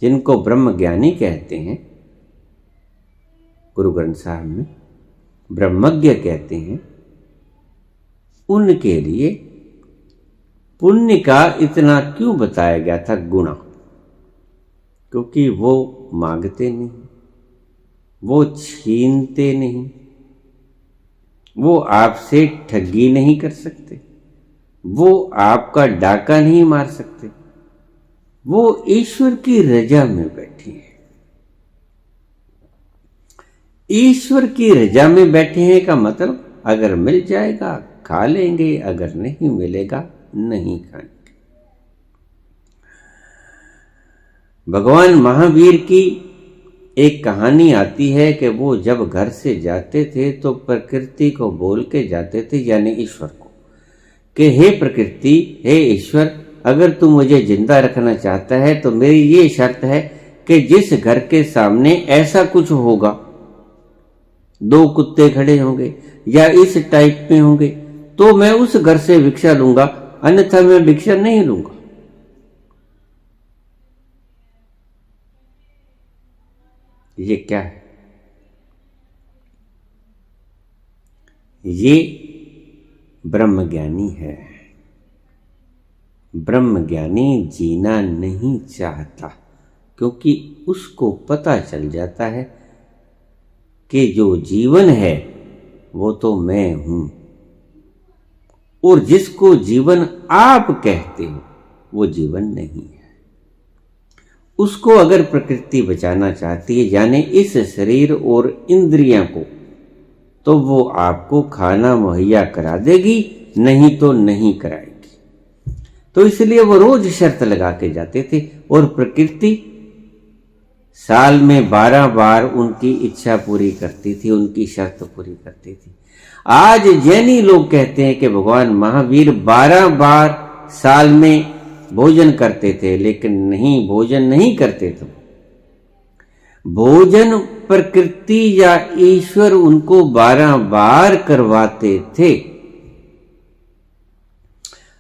जिनको ब्रह्म ज्ञानी कहते हैं। गुरु ग्रंथ साहब में ब्रह्मज्ञ कहते हैं। उनके लिए पुण्य का इतना क्यों बताया गया था गुणा? क्योंकि वो मांगते नहीं, वो छीनते नहीं, वो आपसे ठगी नहीं कर सकते, वो आपका डाका नहीं मार सकते, वो ईश्वर की रजा में बैठे हैं। ईश्वर की रजा में बैठे हैं का मतलब, अगर मिल जाएगा खा लेंगे, अगर नहीं मिलेगा नहीं खाएंगे। भगवान महावीर की एक कहानी आती है कि वो जब घर से जाते थे तो प्रकृति को बोल के जाते थे, यानी ईश्वर को, कि हे प्रकृति, हे ईश्वर, अगर तू मुझे जिंदा रखना चाहता है तो मेरी ये शर्त है कि जिस घर के सामने ऐसा कुछ होगा, दो कुत्ते खड़े होंगे या इस टाइप में होंगे, तो मैं उस घर से भिक्षा लूंगा, अन्यथा मैं भिक्षा नहीं लूंगा। ये क्या है? ये ब्रह्मज्ञानी है। ब्रह्मज्ञानी जीना नहीं चाहता, क्योंकि उसको पता चल जाता है कि जो जीवन है वो तो मैं हूं, और जिसको जीवन आप कहते हो वो जीवन नहीं है। उसको अगर प्रकृति बचाना चाहती है, यानी इस शरीर और इंद्रियां को, तो वो आपको खाना मुहैया करा देगी, नहीं तो नहीं कराएगी। तो इसलिए वो रोज शर्त लगा के जाते थे, और प्रकृति साल में 12 बार उनकी इच्छा पूरी करती थी, उनकी शर्त पूरी करती थी। आज जैनी लोग कहते हैं कि भगवान महावीर 12 बार साल में भोजन करते थे, लेकिन नहीं, भोजन नहीं करते थे। भोजन प्रकृति या ईश्वर उनको 12 बार करवाते थे।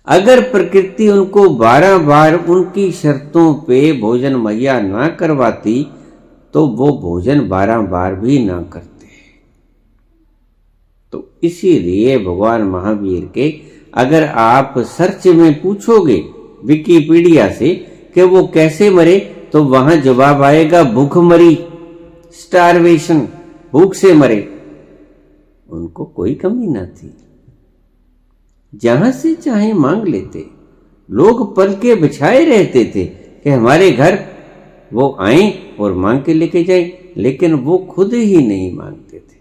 अगर प्रकृति उनको 12 बार उनकी शर्तों पे भोजन मुहैया ना करवाती, तो वो भोजन 12 बार भी ना करते। तो इसीलिए भगवान महावीर के अगर आप सर्च में पूछोगे विकिपीडिया से कि वो कैसे मरे, तो वहां जवाब आएगा भूखमरी, स्टारवेशन, भूख से मरे। उनको कोई कमी ना थी, जहां से चाहे मांग लेते। लोग पल के बिछाए रहते थे कि हमारे घर वो आए और मांग के लेके जाए, लेकिन वो खुद ही नहीं मांगते थे,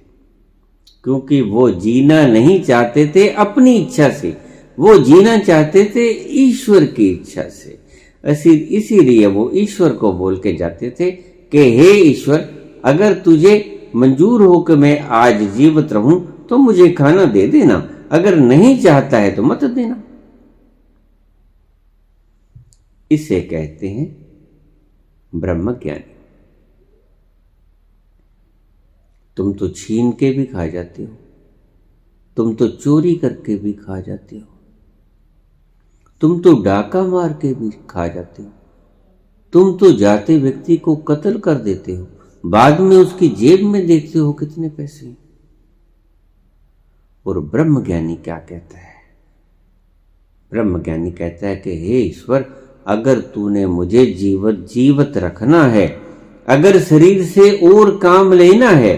क्योंकि वो जीना नहीं चाहते थे अपनी इच्छा से, वो जीना चाहते थे ईश्वर की इच्छा से। इसीलिए वो ईश्वर को बोल के जाते थे कि हे ईश्वर, अगर तुझे मंजूर हो कि मैं आज जीवित रहूं तो मुझे खाना दे देना, अगर नहीं चाहता है तो मत देना। इसे कहते हैं ब्रह्म ज्ञानी। तुम तो छीन के भी खा जाते हो, तुम तो चोरी करके भी खा जाते हो, तुम तो डाका मार के भी खा जाते हो, तुम तो जाते व्यक्ति को कत्ल कर देते हो, बाद में उसकी जेब में देखते हो कितने पैसे। और ब्रह्म ज्ञानी क्या कहता है? ब्रह्म ज्ञानी कहता है कि हे ईश्वर, अगर तूने मुझे जीवित रखना है, अगर शरीर से और काम लेना है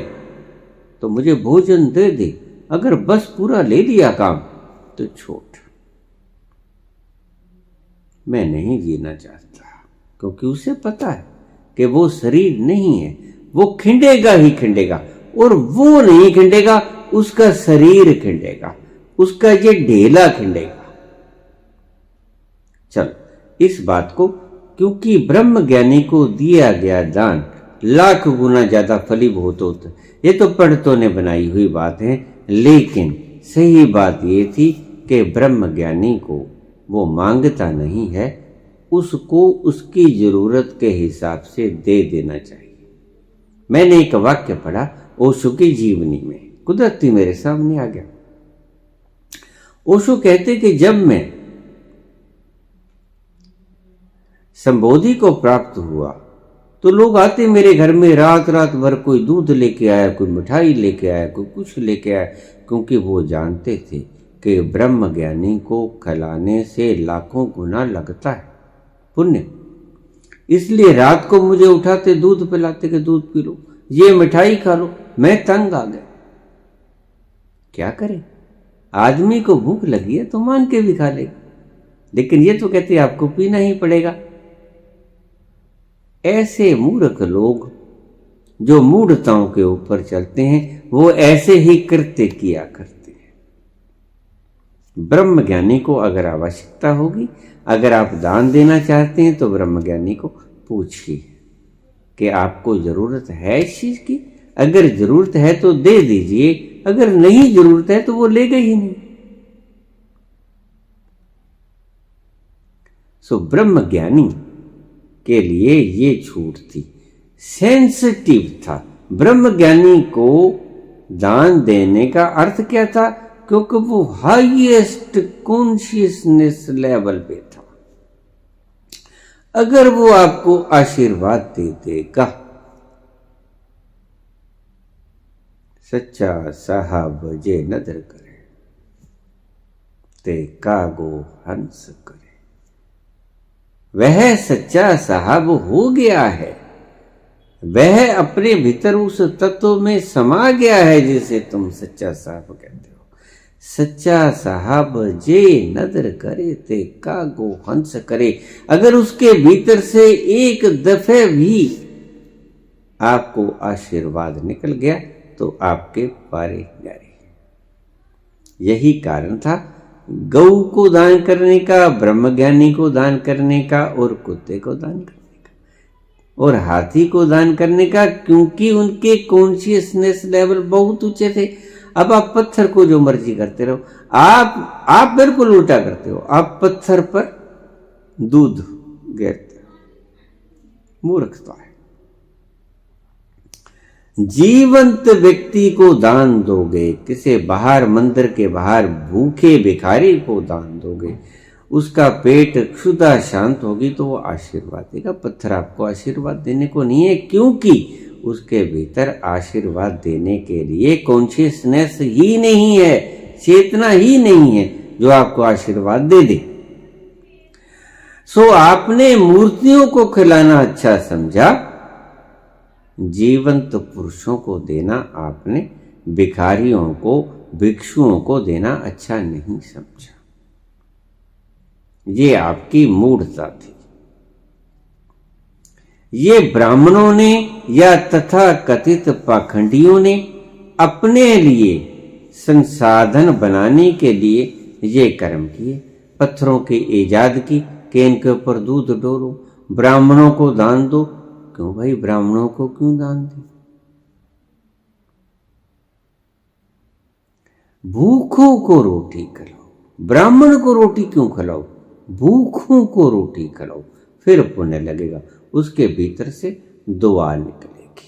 तो मुझे भोजन दे दे, अगर बस पूरा ले लिया काम तो छोड़। मैं नहीं जीना चाहता, क्योंकि उसे पता है कि वो शरीर नहीं है, वो खिंडेगा ही खिंडेगा, और वो नहीं खिंडेगा, उसका शरीर खिंडेगा, उसका ये ढेला खिंडेगा। चलो इस बात को, क्योंकि ब्रह्म ज्ञानी को दिया गया दान लाख गुना ज्यादा फलीभूत होता है। ये तो पंडितों ने बनाई हुई बात है, लेकिन सही बात ये थी कि ब्रह्म ज्ञानी को वो मांगता नहीं है, उसको उसकी जरूरत के हिसाब से दे देना चाहिए। मैंने एक वाक्य पढ़ा ओशो की जीवनी में, कुदरती मेरे सामने आ गया। ओशो कहते कि जब मैं संबोधि को प्राप्त हुआ तो लोग आते मेरे घर में, रात रात भर कोई दूध लेके आया, कोई मिठाई लेके आया, कोई कुछ लेके आया, क्योंकि वो जानते थे कि ब्रह्म ज्ञानी को खिलाने से लाखों गुना लगता है पुण्य। इसलिए रात को मुझे उठाते, दूध पिलाते कि दूध पी लो, ये मिठाई खा लो। मैं तंग आ गया, क्या करें, आदमी को भूख लगी है तो मान के भी खा लेगा, लेकिन ये तो कहते आपको पीना ही पड़ेगा। ऐसे मूर्ख लोग जो मूढ़ताओं के ऊपर चलते हैं, वो ऐसे ही कृत्य किया करते हैं। ब्रह्म ज्ञानी को अगर आवश्यकता होगी, अगर आप दान देना चाहते हैं, तो ब्रह्म ज्ञानी को पूछिए कि आपको जरूरत है इस चीज की। अगर जरूरत है तो दे दीजिए, अगर नहीं जरूरत है तो वो लेगा ही नहीं। सो ब्रह्म ज्ञानी के लिए ये छूट थी, सेंसिटिव था। ब्रह्म ज्ञानी को दान देने का अर्थ क्या था? क्योंकि वो हाईएस्ट कॉन्शियसनेस लेवल पे था। अगर वो आपको आशीर्वाद दे देगा, सच्चा साहब जे नदर करे ते कागो हंस करे, वह सच्चा साहब हो गया है, वह अपने भीतर उस तत्व में समा गया है जिसे तुम सच्चा साहब कहते हो। सच्चा साहब जे नदर करे ते कागो हंस करे। अगर उसके भीतर से एक दफे भी आपको आशीर्वाद निकल गया तो आपके पारे जारी। यही कारण था गौ को दान करने का, ब्रह्मज्ञानी को दान करने का, और कुत्ते को दान करने का, और हाथी को दान करने का, क्योंकि उनके कॉन्शियसनेस लेवल बहुत ऊंचे थे। अब आप पत्थर को जो मर्जी करते रहो, आप बिल्कुल उल्टा करते हो, आप पत्थर पर दूध गिरते हो, मूर्खता है। जीवंत व्यक्ति को दान दोगे, किसी बाहर मंदिर के बाहर भूखे भिखारी को दान दोगे, उसका पेट क्षुधा शांत होगी तो वो आशीर्वाद देगा। पत्थर आपको आशीर्वाद देने को नहीं है, क्योंकि उसके भीतर आशीर्वाद देने के लिए कॉन्शियसनेस ही नहीं है, चेतना ही नहीं है जो आपको आशीर्वाद दे दे। सो आपने मूर्तियों को खिलाना अच्छा समझा, जीवंत पुरुषों को देना आपने भिखारियों को, भिक्षुओं को देना अच्छा नहीं समझा। ये आपकी मूढ़ता थी। ये ब्राह्मणों ने या तथा कथित पाखंडियों ने अपने लिए संसाधन बनाने के लिए ये कर्म किए। पत्थरों की ईजाद की कि इनके ऊपर दूध डोलो, ब्राह्मणों को दान दो। क्यों भाई, ब्राह्मणों को क्यों दान दे? भूखों को रोटी खिलाओ, ब्राह्मण को रोटी क्यों खिलाओ? भूखों को रोटी खिलाओ, फिर पुण्य लगेगा। उसके भीतर से दुआ निकलेगी,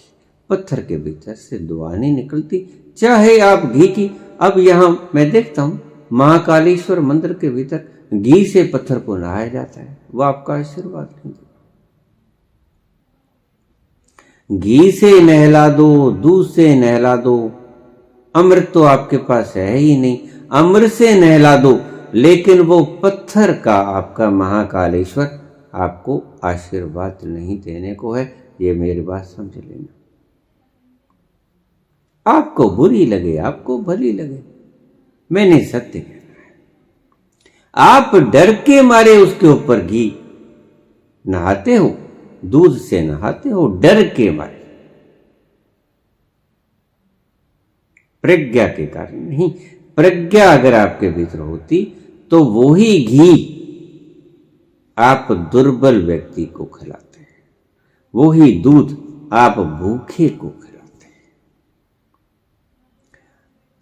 पत्थर के भीतर से दुआ नहीं निकलती, चाहे आप घी की। अब यहां मैं देखता हूं महाकालेश्वर मंदिर के भीतर घी से पत्थर को नहाया जाता है, वो आपका आशीर्वाद नहीं देगा। घी से नहला दो, दूध से नहला दो, अमृत तो आपके पास है ही नहीं, अमृत से नहला दो, लेकिन वो पत्थर का आपका महाकालेश्वर आपको आशीर्वाद नहीं देने को है। ये मेरी बात समझ लेना। आपको बुरी लगे, आपको भली लगे, मैंने सत्य कहना है। आप डर के मारे उसके ऊपर घी नहाते हो, दूध से नहाते हो, डर के मारे, प्रज्ञा के कारण नहीं। प्रज्ञा अगर आपके भीतर होती तो वो ही घी आप दुर्बल व्यक्ति को खिलाते हैं, वो ही दूध आप भूखे को खिलाते हैं।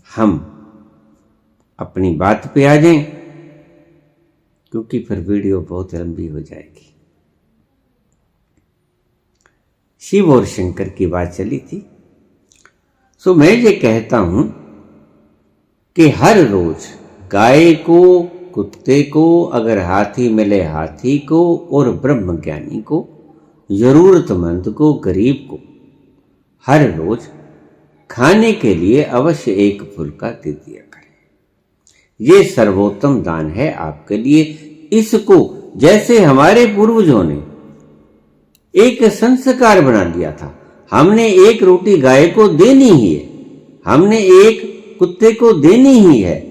हम अपनी बात पे आ जाएं, क्योंकि फिर वीडियो बहुत लंबी हो जाएगी। शिव और शंकर की बात चली थी। सो मैं ये कहता हूं कि हर रोज गाय को, कुत्ते को, अगर हाथी मिले हाथी को, और ब्रह्म ज्ञानी को, जरूरतमंद को, गरीब को हर रोज खाने के लिए अवश्य एक फुल्का दे दिया करें। ये सर्वोत्तम दान है आपके लिए। इसको जैसे हमारे पूर्वजों ने एक संस्कार बना लिया था, हमने एक रोटी गाय को देनी ही है, हमने एक कुत्ते को देनी ही है,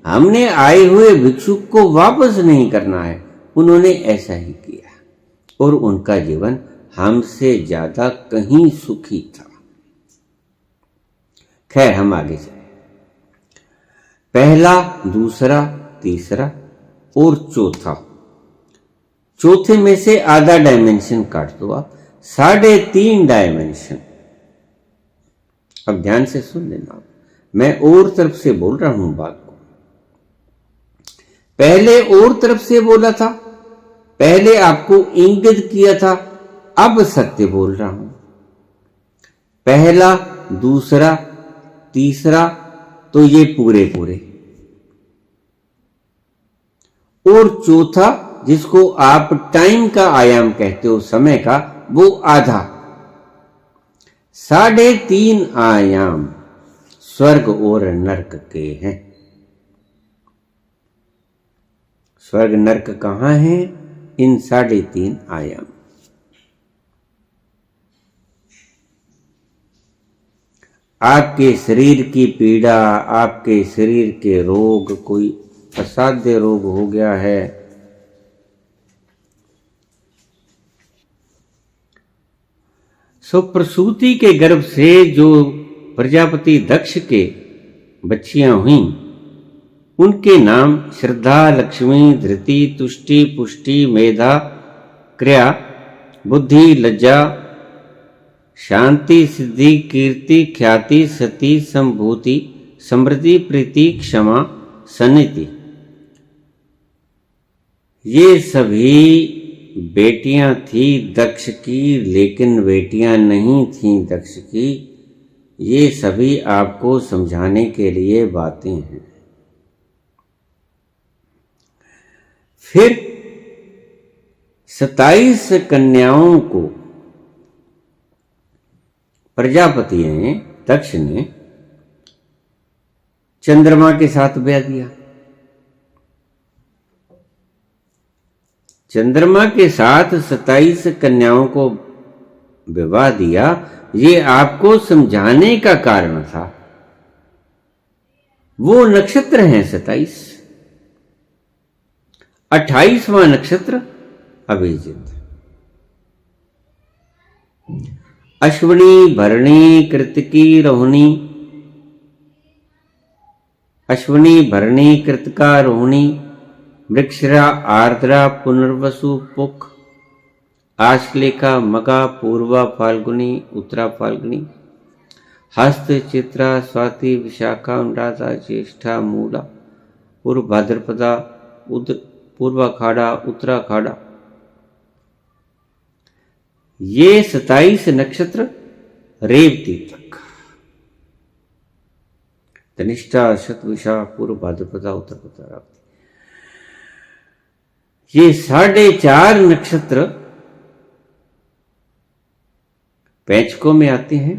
हमने आए हुए भिक्षुक को वापस नहीं करना है। उन्होंने ऐसा ही किया और उनका जीवन हमसे ज्यादा कहीं सुखी था। खैर, हम आगे चले। पहला, दूसरा, तीसरा और चौथा। चौथे में से आधा डायमेंशन काट दो आप, 3.5 डायमेंशन। अब ध्यान से सुन लेना, मैं और तरफ से बोल रहा हूं बात को। पहले और तरफ से बोला था, पहले आपको इंगित किया था, अब सत्य बोल रहा हूं। पहला, दूसरा, तीसरा तो ये पूरे पूरे, और चौथा जिसको आप टाइम का आयाम कहते हो, समय का, वो आधा। 3.5 आयाम स्वर्ग और नरक के हैं। स्वर्ग नरक कहां है? इन 3.5 आयाम। आपके शरीर की पीड़ा, आपके शरीर के रोग, कोई असाध्य रोग हो गया है, सो प्रसूति के गर्भ से जो प्रजापति दक्ष के बच्चियां हुईं, उनके नाम श्रद्धा, लक्ष्मी, धृति, तुष्टि, पुष्टि, मेधा, क्रिया, बुद्धि, लज्जा, शांति, सिद्धि, कीर्ति, ख्याति, सती, संभूति, समृद्धि, प्रीति, क्षमा, सन्निधि। ये सभी बेटियां थी दक्ष की, लेकिन बेटियां नहीं थीं दक्ष की। ये सभी आपको समझाने के लिए बातें हैं। फिर 27 कन्याओं को प्रजापति ने, दक्ष ने चंद्रमा के साथ ब्याह दिया। चंद्रमा के साथ 27 कन्याओं को विवाह दिया। ये आपको समझाने का कारण था। वो नक्षत्र हैं 27। 28वां नक्षत्र अभिजित। अश्विनी, भरणी, कृतिकी, रोहिणी। अश्विनी, भरणी, कृतिका, रोहिणी, मृगशिरा, आर्द्रा, पुनर्वसु, पुख, आश्लेषा, मगा, पूर्वा फाल्गुनी, उत्तरा फाल्गुनी, हस्त, चित्रा, स्वाति, विशाखा, अनुराधा, ज्येष्ठा, मूला, पूर्व भाद्रपदा, पूर्वाखाड़ा, उत्तराखाड़ा। ये 27 नक्षत्र रेवती तक। धनिष्ठा, शतभिषा, पूर्व भाद्रपदा, उत्तरपदा। ये 4.5 नक्षत्र पैंचकों में आते हैं।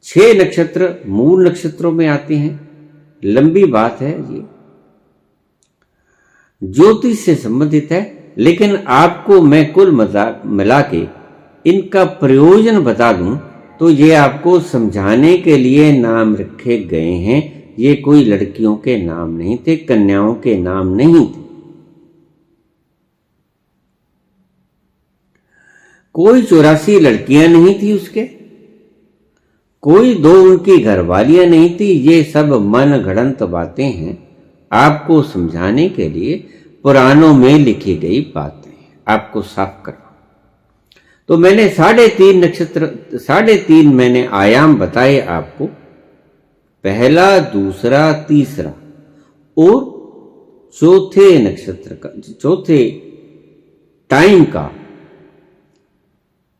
6 नक्षत्र मूल नक्षत्रों में आते हैं। लंबी बात है, ये ज्योतिष से संबंधित है, लेकिन आपको मैं कुल मिला के इनका प्रयोजन बता दूं तो ये आपको समझाने के लिए नाम रखे गए हैं। ये कोई लड़कियों के नाम नहीं थे, कन्याओं के नाम नहीं थे। कोई 84 लड़कियां नहीं थी उसके, कोई 2 उनकी घरवालियां नहीं थी। ये सब मन गढ़ंत बातें हैं, आपको समझाने के लिए पुराणों में लिखी गई बातें आपको साफ कर। तो मैंने 3.5 नक्षत्र, 3.5 मैंने आयाम बताए आपको, पहला, दूसरा, तीसरा और चौथे नक्षत्र का, चौथे टाइम का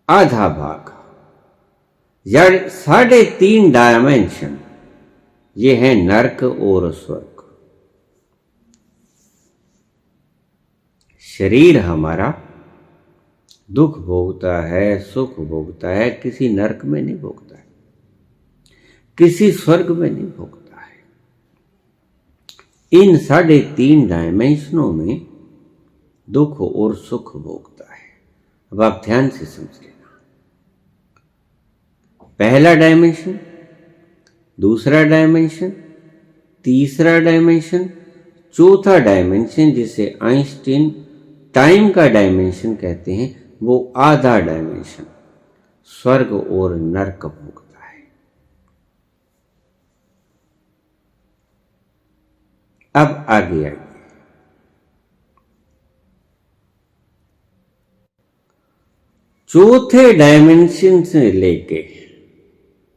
आधा भाग, या 3.5 डायमेंशन। ये है नरक और स्वर्ग। शरीर हमारा दुख भोगता है, सुख भोगता है, किसी नरक में नहीं भोगता है, किसी स्वर्ग में नहीं भोगता है। इन 3.5 डायमेंशनों में दुख और सुख भोगता है। अब आप ध्यान से समझ लेना। पहला डायमेंशन, दूसरा डायमेंशन, तीसरा डायमेंशन, चौथा डायमेंशन जिसे आइंस्टीन टाइम का डायमेंशन कहते हैं, वो आधा डायमेंशन स्वर्ग और नरक भोगता है। अब आगे आइए। चौथे डायमेंशन से लेके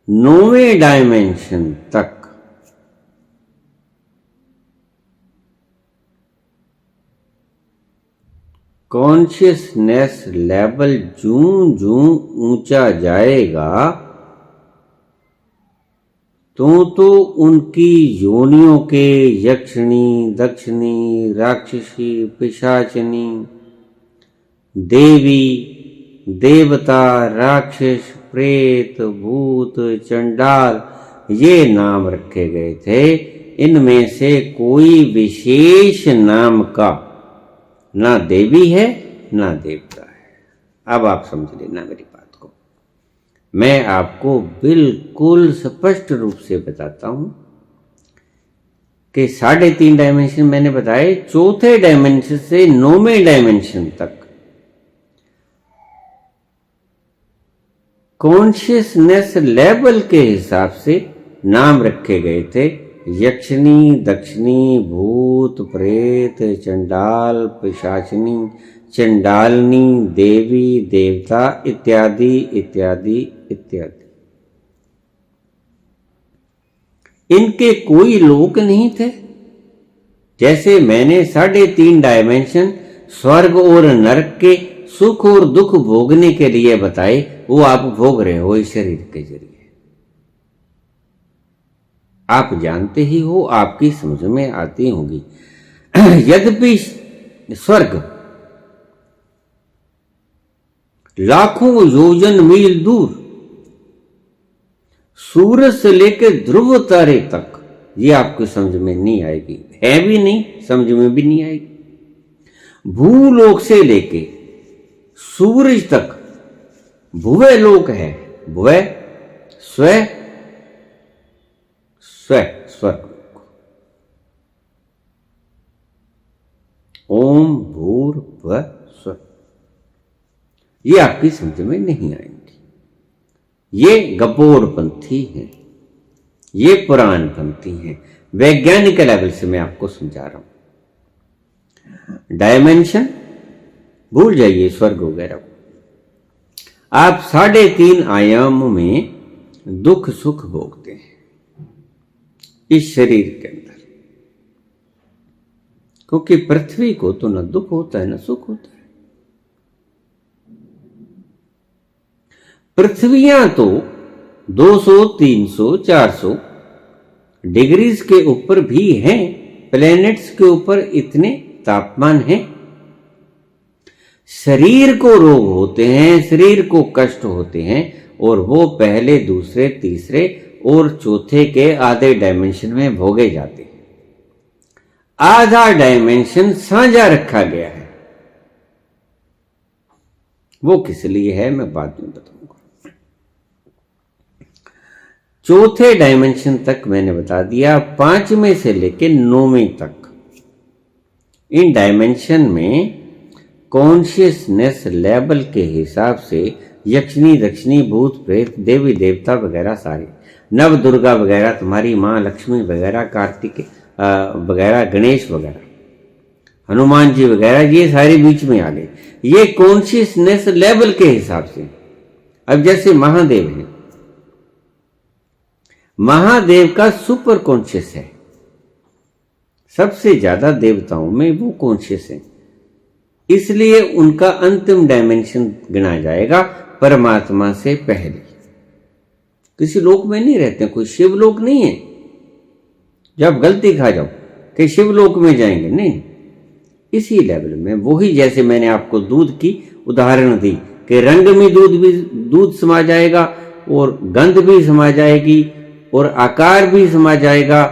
9वें डायमेंशन तक कॉन्शियसनेस लेवल जूं जूं ऊंचा जाएगा तो उनकी योनियों के यक्षिणी, दक्षिणी, राक्षसी, पिशाचिनी, देवी, देवता, राक्षस, प्रेत, भूत, चंडाल, ये नाम रखे गए थे। इनमें से कोई विशेष नाम का ना देवी है ना देवता है। अब आप समझ लेना मेरी बात को। मैं आपको बिल्कुल स्पष्ट रूप से बताता हूं कि 3.5 डायमेंशन मैंने बताए, चौथे डायमेंशन से 9वें डायमेंशन तक कॉन्शियसनेस लेवल के हिसाब से नाम रखे गए थे। यक्षिणी, दक्षिणी, भूत, प्रेत, चंडाल, पिशाचिनी, चंडालनी, देवी, देवता इत्यादि इत्यादि इत्यादि। इनके कोई लोक नहीं थे। जैसे मैंने 3.5 डायमेंशन स्वर्ग और नरक के सुख और दुख भोगने के लिए बताए, वो आप भोग रहे हो इस शरीर के जरिए। आप जानते ही हो, आपकी समझ में आती होगी। यद्यपि स्वर्ग लाखों योजन मील दूर सूरज से लेकर ध्रुव तारे तक, ये आपको समझ में नहीं आएगी, है भी नहीं, समझ में भी नहीं आएगी। भूलोक से लेके सूरज तक भुवय लोक है, भुवय स्व स्व स्वर्ग। ओम भूर्भुव स्व, ये आपकी समझ में नहीं आएंगे। ये गपोड़पंथी हैं, ये पुराण पंथी हैं, वैज्ञानिक लेवल से मैं आपको समझा रहा हूं। डायमेंशन भूल जाइए, स्वर्ग वगैरह। आप 3.5 आयाम में दुख सुख भोगते हैं इस शरीर के अंदर, क्योंकि पृथ्वी को तो न दुख होता है न सुख होता है। पृथ्वियां तो 200, 300, 400 डिग्रीज के ऊपर भी हैं, प्लैनेट्स के ऊपर इतने तापमान हैं। शरीर को रोग होते हैं, शरीर को कष्ट होते हैं, और वो पहले, दूसरे, तीसरे और चौथे के आधे डायमेंशन में भोगे जाते हैं। आधा डायमेंशन साझा रखा गया है, वो किस लिए है मैं बाद में बताऊंगा। चौथे डायमेंशन तक मैंने बता दिया, 5वें से लेकर 9वें तक इन डायमेंशन में कॉन्शियसनेस लेवल के हिसाब से यक्षिणी, दक्षिणी, भूत, प्रेत, देवी देवता वगैरह सारे, नव दुर्गा वगैरह, तुम्हारी माँ लक्ष्मी वगैरह, कार्तिक वगैरह, गणेश वगैरह, हनुमान जी वगैरह, ये सारे बीच में आ गए। ये कॉन्शियसनेस लेवल के हिसाब से। अब जैसे महादेव है, महादेव का सुपर कॉन्शियस है, सबसे ज्यादा देवताओं में वो कॉन्शियस है, इसलिए उनका अंतिम डायमेंशन गिना जाएगा परमात्मा से पहले। किसी लोक में नहीं रहते, कोई शिवलोक नहीं है जब गलती खा जाओ कि शिवलोक में जाएंगे, नहीं। इसी लेवल में वही, जैसे मैंने आपको दूध की उदाहरण दी कि रंग में दूध समा जाएगा और गंध भी समा जाएगी और आकार भी समा जाएगा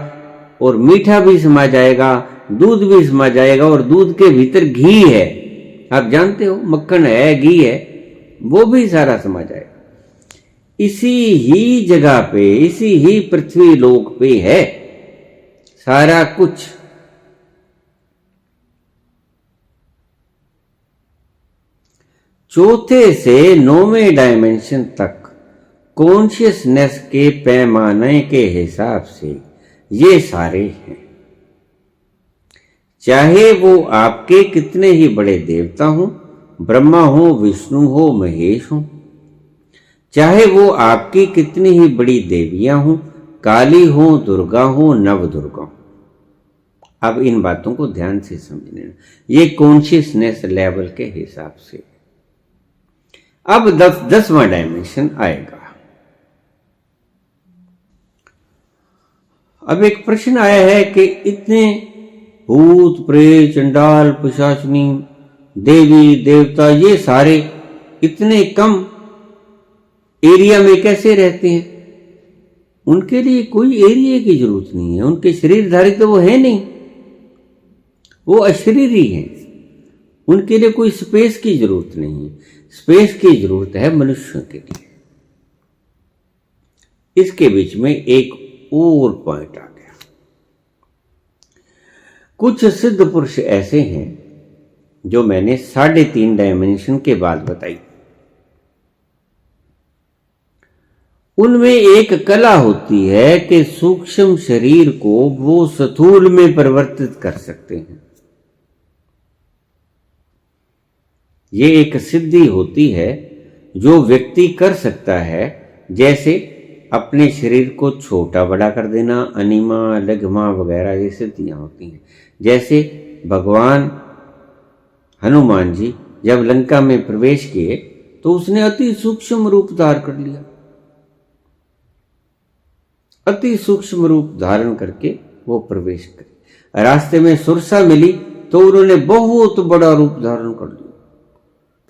और मीठा भी समा जाएगा, दूध भी समा जाएगा, और दूध के भीतर घी है, आप जानते हो, मक्खन है, घी है, वो भी सारा समा जाएगा। इसी ही जगह पे, इसी ही पृथ्वी लोक पे है सारा कुछ। चौथे से 9वें डायमेंशन तक कॉन्शियसनेस के पैमाने के हिसाब से ये सारे हैं। चाहे वो आपके कितने ही बड़े देवता हों, ब्रह्मा हो, विष्णु हो, महेश हो, चाहे वो आपकी कितनी ही बड़ी देवियां हों, काली हो, दुर्गा हो, नव दुर्गा हो। अब इन बातों को ध्यान से समझना, ये कॉन्शियसनेस लेवल के हिसाब से। अब 10वां डायमेंशन आएगा। अब एक प्रश्न आया है कि इतने भूत, प्रेत, चंडाल, पिशाचनी, देवी देवता, ये सारे इतने कम एरिया में कैसे रहते हैं? उनके लिए कोई एरिया की जरूरत नहीं है, उनके शरीरधारी तो वो है नहीं, वो अशरीरी हैं, उनके लिए कोई स्पेस की जरूरत नहीं है। स्पेस की जरूरत है मनुष्यों के लिए। इसके बीच में एक और पॉइंट आ गया। कुछ सिद्ध पुरुष ऐसे हैं जो मैंने 3.5 डायमेंशन के बाद बताई। उनमें एक कला होती है कि सूक्ष्म शरीर को वो स्थूल में परिवर्तित कर सकते हैं। ये एक सिद्धि होती है जो व्यक्ति कर सकता है, जैसे अपने शरीर को छोटा बड़ा कर देना, अनिमा, लघमा वगैरह, ये सिद्धियां होती हैं। जैसे भगवान हनुमान जी जब लंका में प्रवेश किए तो उसने अति सूक्ष्म रूप धारण कर लिया, अति सूक्ष्म रूप धारण करके वो प्रवेश करे। रास्ते में सुरसा मिली तो उन्होंने बहुत बड़ा रूप धारण कर लिया,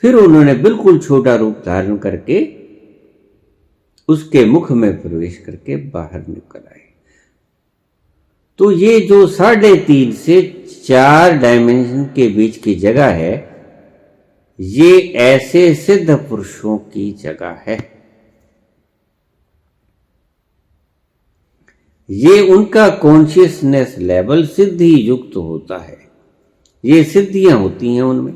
फिर उन्होंने बिल्कुल छोटा रूप धारण करके उसके मुख में प्रवेश करके बाहर निकल आए। तो ये जो 3.5 से 4 डायमेंशन के बीच की जगह है, ये ऐसे सिद्ध पुरुषों की जगह है। ये उनका कॉन्शियसनेस लेवल सिद्धि युक्त होता है। ये सिद्धियां होती हैं उनमें।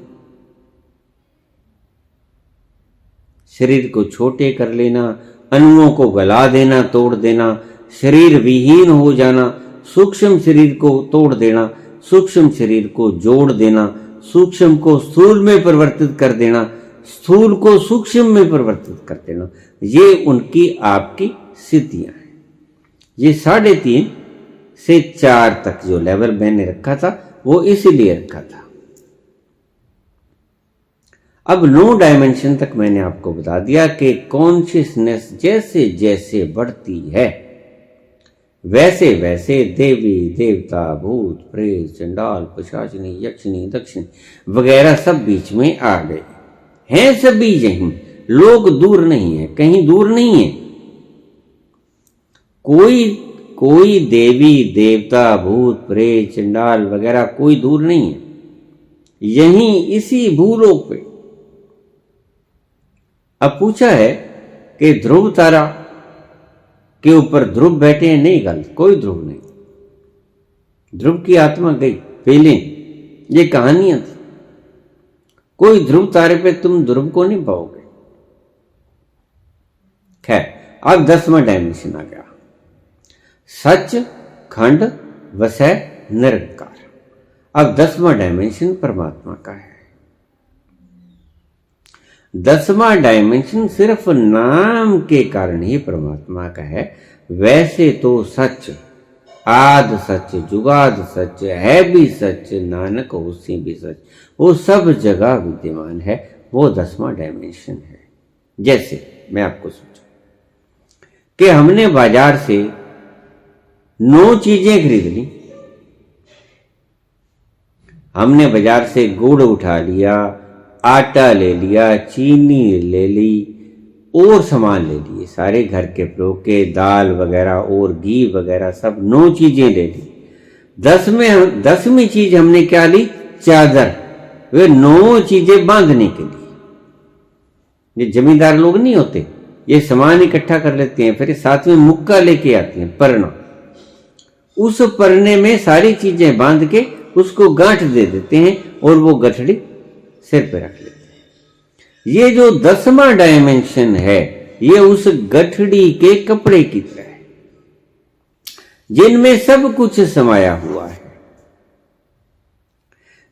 शरीर को छोटे कर लेना, अणुओं को गला देना, तोड़ देना, शरीर विहीन हो जाना, सूक्ष्म शरीर को तोड़ देना, सूक्ष्म शरीर को जोड़ देना, सूक्ष्म को स्थूल में परिवर्तित कर देना, स्थूल को सूक्ष्म में परिवर्तित कर देना, ये उनकी आपकी सिद्धियां हैं। ये 3.5 से 4 तक जो लेवल मैंने रखा था वो इसीलिए रखा था। अब 9 डायमेंशन तक मैंने आपको बता दिया कि कॉन्शियसनेस जैसे जैसे बढ़ती है वैसे वैसे देवी देवता भूत प्रेत चंडाल पिशाचिनी यक्षिणी दक्षिणी वगैरह सब बीच में आ गए हैं। सभी यहीं, लोग दूर नहीं है, कहीं दूर नहीं है। कोई देवी देवता भूत प्रेत चंडाल वगैरह कोई दूर नहीं है, यहीं इसी भूलोक पे। अब पूछा है कि ध्रुव तारा के ऊपर ध्रुव बैठे हैं, नहीं गलत, कोई ध्रुव नहीं। ध्रुव की आत्मा गई पहले, ये कहानियां थी। कोई ध्रुव तारे पे तुम ध्रुव को नहीं पाओगे। खैर, अब 10वां डायमेंशन आ गया, सच खंड वसै निरंकार। अब 10वां डायमेंशन परमात्मा का है। 10वां डायमेंशन सिर्फ नाम के कारण ही परमात्मा का है। वैसे तो सच, आद सच, जुगाद सच, है भी सच, नानक होसी भी सच, वो सब जगह विद्यमान है। वो 10वां डायमेंशन है। जैसे मैं आपको सोचूं कि हमने बाजार से 9 चीजें खरीद ली। हमने बाजार से गुड़ उठा लिया, आटा ले लिया, चीनी ले ली और सामान ले लिए, सारे घर के प्रयोग के, दाल वगैरह और घी वगैरह सब 9 चीजें ले ली। 10वीं चीज हमने क्या ली? चादर। वे 9 चीजें बांधने के लिए। ये जमींदार लोग नहीं होते, ये सामान इकट्ठा कर लेते हैं, फिर साथ में मुक्का लेके आते हैं, परना। उस परने में सारी चीजें बांध के उसको गांठ दे देते हैं और वो गठड़ी सिर पे रख लेते हैं। ये जो 10वां डायमेंशन है, ये उस गठड़ी के कपड़े की तरह है जिनमें सब कुछ समाया हुआ है।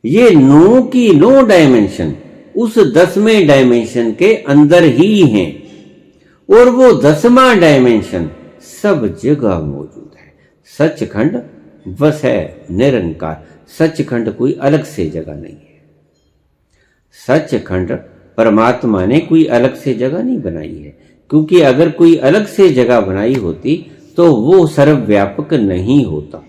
ये 9 की 9 डायमेंशन उस 10वें डायमेंशन के अंदर ही हैं और वो 10वां डायमेंशन सब जगह मौजूद है। सचखंड वसै निरंकार। सचखंड कोई अलग से जगह नहीं है। सचखंड परमात्मा ने कोई अलग से जगह नहीं बनाई है, क्योंकि अगर कोई अलग से जगह बनाई होती तो वो सर्वव्यापक नहीं होता।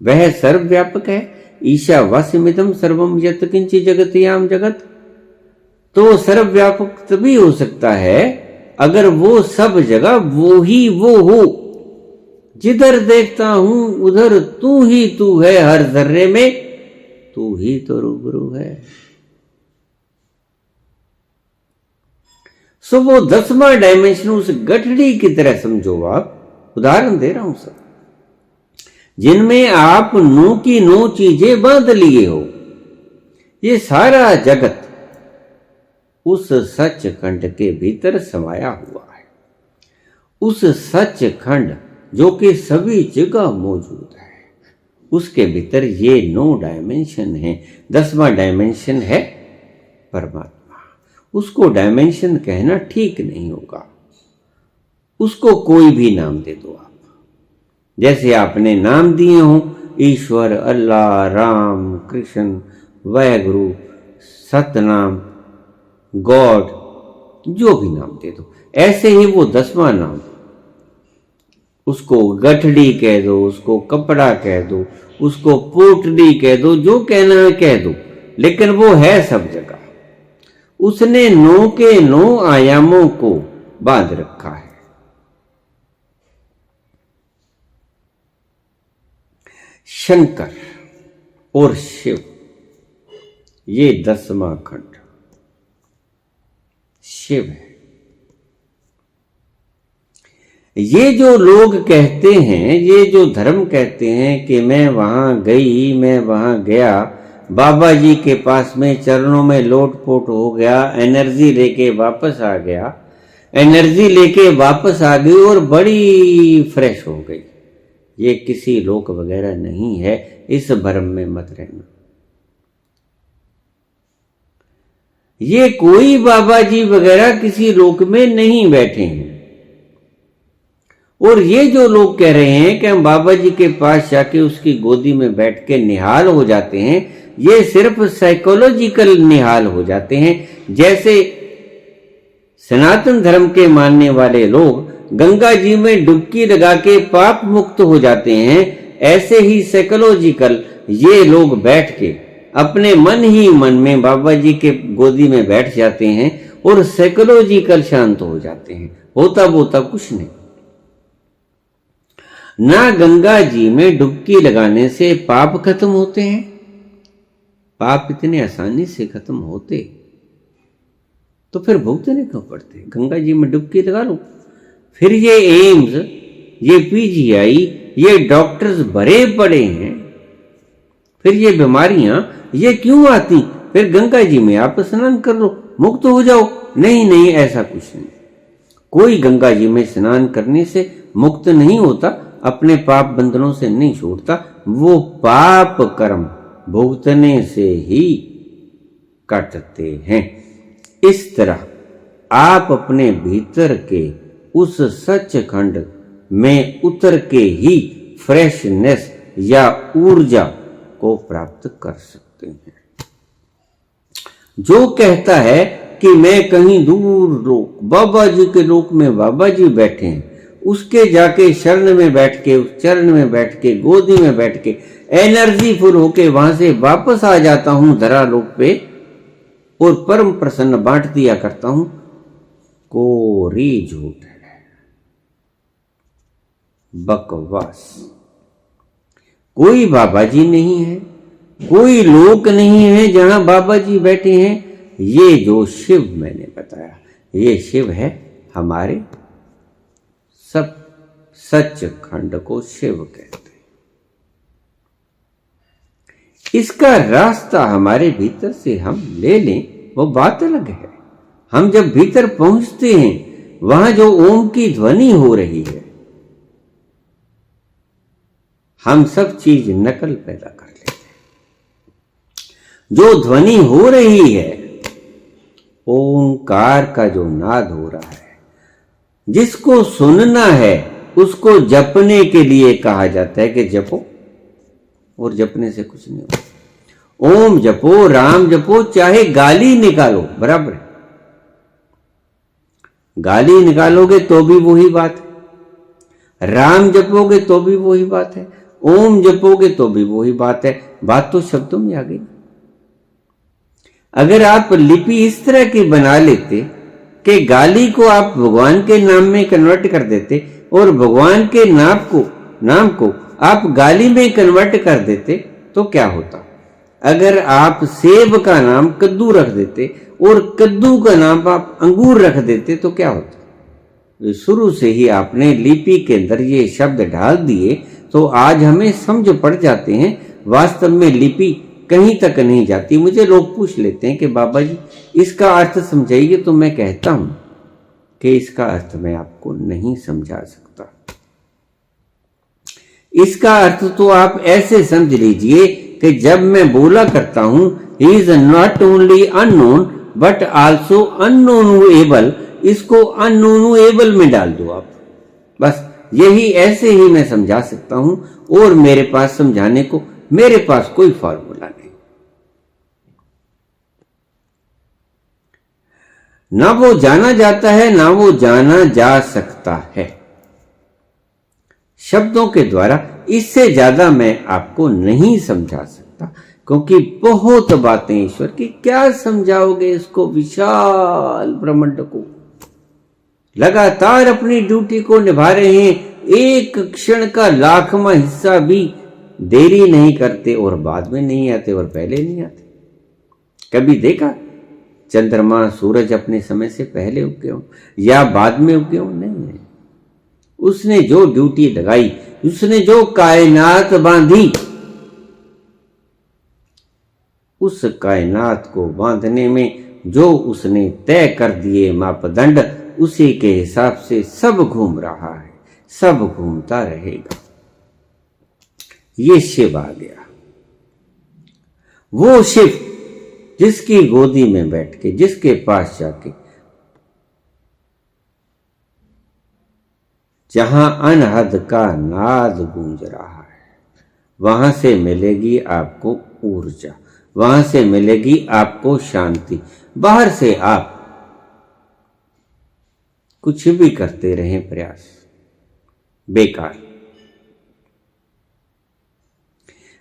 वह सर्वव्यापक है। ईशावास्यमिदं सर्वम यत् किंचित् जगत्याम जगत। तो सर्वव्यापक तभी हो सकता है अगर वो सब जगह वो ही वो हो। जिधर देखता हूं उधर तू ही तू है, हर जर्रे में तू ही तो रूबरू है। सो वो 10वां डायमेंशन उस गठड़ी की तरह समझो आप। उदाहरण दे रहा हूं सब, जिनमें आप 9 की 9 चीजें बांध लिए हो। ये सारा जगत उस सचखंड के भीतर समाया हुआ है। उस सचखंड जो कि सभी जगह मौजूद है, उसके भीतर ये 9 डायमेंशन है। 10वां डायमेंशन है परमात्मा। उसको डायमेंशन कहना ठीक नहीं होगा। उसको कोई भी नाम दे दो आप, जैसे आपने नाम दिए हों ईश्वर, अल्लाह, राम, कृष्ण, वाहेगुरु, सतनाम, गॉड, जो भी नाम दे दो। ऐसे ही वो 10वां नाम, उसको गठड़ी कह दो, उसको कपड़ा कह दो, उसको पोटली कह दो, जो कहना है कह दो, लेकिन वो है सब जगह। उसने 9 के 9 आयामों को बांध रखा है। शंकर और शिव, ये 10वां खंड शिव है। ये जो लोग कहते हैं, ये जो धर्म कहते हैं कि मैं वहां गई, मैं वहां गया, बाबा जी के पास में चरणों में लोटपोट हो गया, एनर्जी लेके वापस आ गया, एनर्जी लेके वापस आ गई और बड़ी फ्रेश हो गई, ये किसी लोक वगैरह नहीं है। इस भ्रम में मत रहना। ये कोई बाबा जी वगैरह किसी लोक में नहीं बैठे हैं। और ये जो लोग कह रहे हैं कि हम बाबा जी के पास जाके उसकी गोदी में बैठ के निहाल हो जाते हैं, ये सिर्फ साइकोलॉजिकल निहाल हो जाते हैं। जैसे सनातन धर्म के मानने वाले लोग गंगा जी में डुबकी लगा के पाप मुक्त हो जाते हैं, ऐसे ही साइकोलॉजिकल ये लोग बैठ के अपने मन ही मन में बाबा जी के गोदी में बैठ जाते हैं और साइकोलॉजिकल शांत हो जाते हैं। होता बोता कुछ नहीं। ना गंगा जी में डुबकी लगाने से पाप खत्म होते हैं, पाप इतने आसानी से खत्म होते तो फिर भुगतने क्यों पड़ते? गंगा जी में डुबकी लगा लो। फिर ये एम्स, ये पीजीआई, ये डॉक्टर्स भरे पड़े हैं, फिर ये बीमारियां ये क्यों आती? फिर गंगा जी में आप स्नान कर लो, मुक्त हो जाओ। नहीं नहीं, ऐसा कुछ नहीं। कोई गंगा जी में स्नान करने से मुक्त नहीं होता, अपने पाप बंधनों से नहीं छूटता। वो पाप कर्म भुगतने से ही कटते हैं। इस तरह आप अपने भीतर के उस सचखंड में उतर के ही फ्रेशनेस या ऊर्जा को प्राप्त कर सकते हैं। जो कहता है कि मैं कहीं दूर लोक, बाबा जी के लोक में बाबा जी बैठे हैं, उसके जाके शरण में बैठ के, उस चरण में बैठ के, गोदी में बैठ के एनर्जी फुल होके वहां से वापस आ जाता हूं धरा लोक पे और परम प्रसन्न बांट दिया करता हूं, कोरी झूठ है, बकवास। कोई बाबा जी नहीं है, कोई लोक नहीं है जहां बाबा जी बैठे हैं। ये जो शिव मैंने बताया, ये शिव है हमारे सब सचखंड को शिव कहते हैं। इसका रास्ता हमारे भीतर से हम ले लें, वो बात अलग है। हम जब भीतर पहुंचते हैं, वहां जो ओम की ध्वनि हो रही है, हम सब चीज नकल पैदा कर लेते हैं। जो ध्वनि हो रही है, ओंकार का जो नाद हो रहा है, जिसको सुनना है उसको जपने के लिए कहा जाता है कि जपो, और जपने से कुछ नहीं होता। ओम जपो, राम जपो, चाहे गाली निकालो, बराबर है। गाली निकालोगे तो भी वही बात है, राम जपोगे तो भी वही बात है, ओम जपोगे तो भी वही बात है। बात तो शब्दों में आ गई। अगर आप लिपि इस तरह की बना लेते कि गाली को आप भगवान के नाम में कन्वर्ट कर देते और भगवान के नाम को आप गाली में कन्वर्ट कर देते तो क्या होता? अगर आप सेब का नाम कद्दू रख देते और कद्दू का नाम आप अंगूर रख देते तो क्या होता? शुरू से ही आपने लिपि के अंदर ये शब्द डाल दिए तो आज हमें समझ पड़ जाते हैं। वास्तव में लिपि कहीं तक नहीं जाती। मुझे लोग पूछ लेते हैं कि बाबा जी इसका अर्थ समझाइए, तो मैं कहता हूं कि इसका अर्थ मैं आपको नहीं समझा सकता। इसका अर्थ तो आप ऐसे समझ लीजिए कि जब मैं बोला करता हूं ही is not only unknown but also unknowable, इसको अननोनेबल में डाल दो आप, बस यही ऐसे ही मैं समझा सकता हूं। और मेरे पास समझाने को मेरे पास कोई फॉर्मूला नहीं, ना वो जाना जाता है ना वो जाना जा सकता है शब्दों के द्वारा। इससे ज्यादा मैं आपको नहीं समझा सकता, क्योंकि बहुत बातें ईश्वर की, क्या समझाओगे इसको विशाल ब्रह्मांड को। लगातार अपनी ड्यूटी को निभा रहे हैं, एक क्षण का लाखवां हिस्सा भी देरी नहीं करते, और बाद में नहीं आते और पहले नहीं आते। कभी देखा चंद्रमा सूरज अपने समय से पहले उगे हो या बाद में उगे हो? नहीं। उसने जो ड्यूटी लगाई, उसने जो कायनात बांधी, उस कायनात को बांधने में जो उसने तय कर दिए मापदंड, उसी के हिसाब से सब घूम रहा है, सब घूमता रहेगा। ये शिव आ गया, वो शिव जिसकी गोदी में बैठ के, जिसके पास जाके, जहां अनहद का नाद गूंज रहा है, वहां से मिलेगी आपको ऊर्जा, वहां से मिलेगी आपको शांति। बाहर से आप कुछ भी करते रहें प्रयास, बेकार।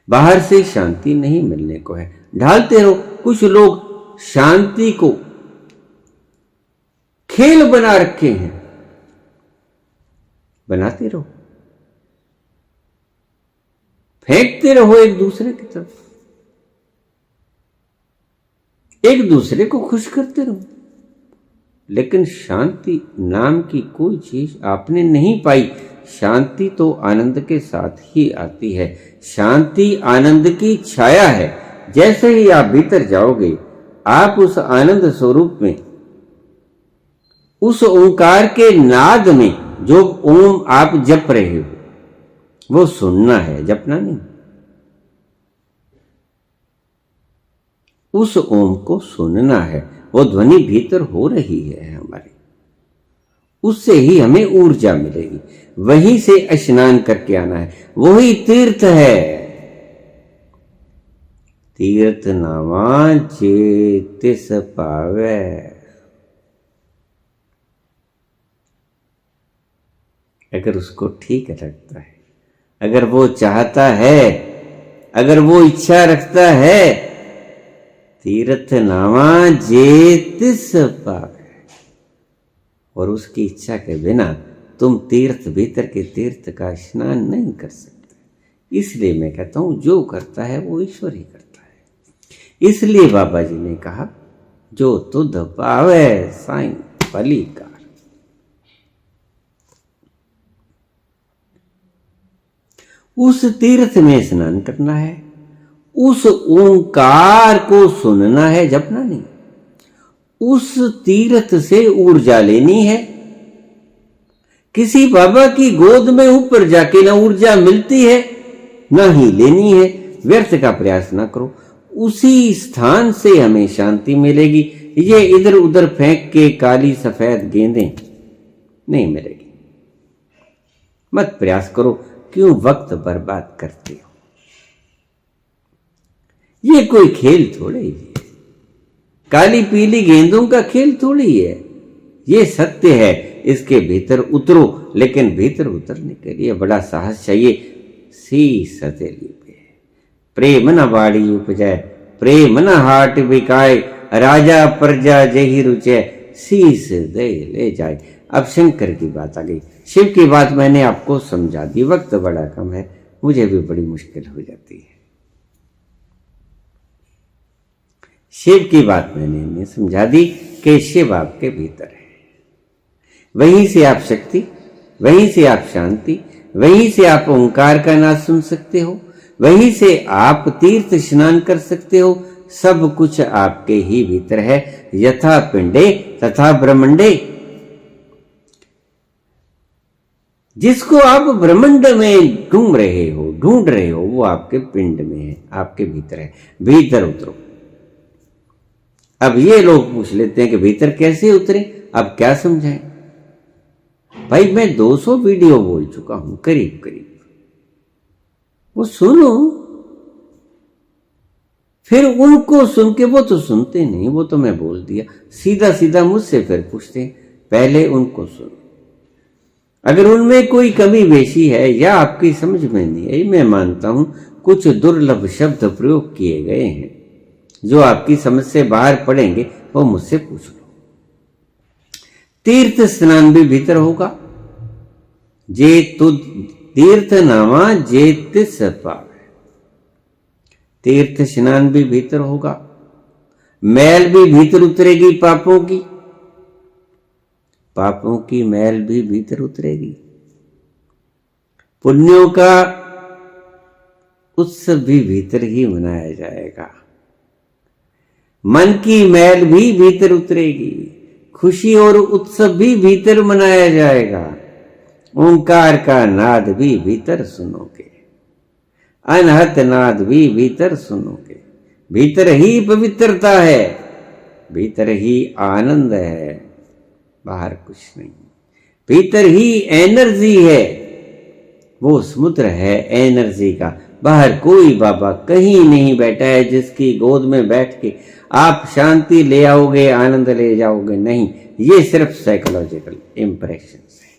बाहर से शांति नहीं मिलने को है, ढालते रहो। कुछ लोग शांति को खेल बना रखे हैं, बनाते रहो, फेंकते रहो एक दूसरे की तरफ, एक दूसरे को खुश करते रहो, लेकिन शांति नाम की कोई चीज आपने नहीं पाई। शांति तो आनंद के साथ ही आती है, शांति आनंद की छाया है। जैसे ही आप भीतर जाओगे, आप उस आनंद स्वरूप में, उस ओंकार के नाद में, जो ओम आप जप रहे हो, वो सुनना है, जपना नहीं। उस ओम को सुनना है, वो ध्वनि भीतर हो रही है हमारी, उससे ही हमें ऊर्जा मिलेगी। वहीं से स्नान करके आना है, वही तीर्थ है। तीर्थ नावा जे तिस पावे, अगर उसको ठीक लगता है, अगर वो चाहता है, अगर वो इच्छा रखता है, तीर्थ नावा जे तिस पावे। और उसकी इच्छा के बिना तुम तीर्थ, भीतर के तीर्थ का स्नान नहीं कर सकते। इसलिए मैं कहता हूं, जो करता है वो ईश्वर ही करता है। इसलिए बाबा जी ने कहा, जो तुध पावे साईं भलीकार। उस तीर्थ में स्नान करना है, उस ओंकार को सुनना है, जपना नहीं। उस तीर्थ से ऊर्जा लेनी है। किसी बाबा की गोद में ऊपर जाके ना ऊर्जा मिलती है, ना ही लेनी है। व्यर्थ का प्रयास ना करो, उसी स्थान से हमें शांति मिलेगी। ये इधर उधर फेंक के काली सफेद गेंदें नहीं मिलेगी। मत प्रयास करो, क्यों वक्त बर्बाद करते हो? ये कोई खेल थोड़े ही है, काली पीली गेंदों का खेल थोड़ी है। ये सत्य है, इसके भीतर उतरो। लेकिन भीतर उतरने के लिए बड़ा साहस चाहिए। शीस हथेली पे प्रेम न बाड़ी उपजय, प्रेम न हाट बिकाए, राजा प्रजा जही रुचय, शीस दे ले जाए। अब शंकर की बात आ गई। शिव की बात मैंने आपको समझा दी, वक्त बड़ा कम है, मुझे भी बड़ी मुश्किल हो जाती है। शिव की बात मैंने समझा दी कि शिव आपके भीतर है। वहीं से आप शक्ति, वहीं से आप शांति, वहीं से आप ओंकार का नाद सुन सकते हो, वहीं से आप तीर्थ स्नान कर सकते हो। सब कुछ आपके ही भीतर है। यथा पिंडे तथा ब्रह्मंडे। जिसको आप ब्रह्मांड में ढूंढ रहे हो, वो आपके पिंड में है, आपके भीतर है। भीतर उतरो। अब ये लोग पूछ लेते हैं कि भीतर कैसे उतरे, अब क्या समझाएं? भाई मैं 200 वीडियो बोल चुका हूं करीब करीब, वो सुनो। फिर उनको सुन के, वो तो सुनते नहीं, वो तो मैं बोल दिया, सीधा सीधा मुझसे फिर पूछते हैं। पहले उनको सुनो। अगर उनमें कोई कमी बेशी है या आपकी समझ में नहीं आई, मैं मानता हूं कुछ दुर्लभ शब्द प्रयोग किए गए हैं जो आपकी समझ से बाहर पड़ेंगे, वो मुझसे पूछ लो। तीर्थ स्नान भी भीतर होगा। जे तुद तीर्थ नामा जे तिस पावे। तीर्थ स्नान भी भीतर होगा, मैल भी भीतर उतरेगी पापों की, पापों की मैल भी भीतर उतरेगी। पुण्यों का उत्सव भी भीतर ही मनाया जाएगा। मन की मैल भी भीतर उतरेगी, खुशी और उत्सव भी भीतर मनाया जाएगा। ओंकार का नाद भी भीतर सुनोगे, अनहत नाद भी भीतर सुनोगे। भीतर ही पवित्रता है, भीतर ही आनंद है, बाहर कुछ नहीं। भीतर ही एनर्जी है, वो समुद्र है एनर्जी का। बाहर कोई बाबा कहीं नहीं बैठा है जिसकी गोद में बैठ के आप शांति ले आओगे, आनंद ले जाओगे। नहीं, ये सिर्फ साइकोलॉजिकल इंप्रेशंस है।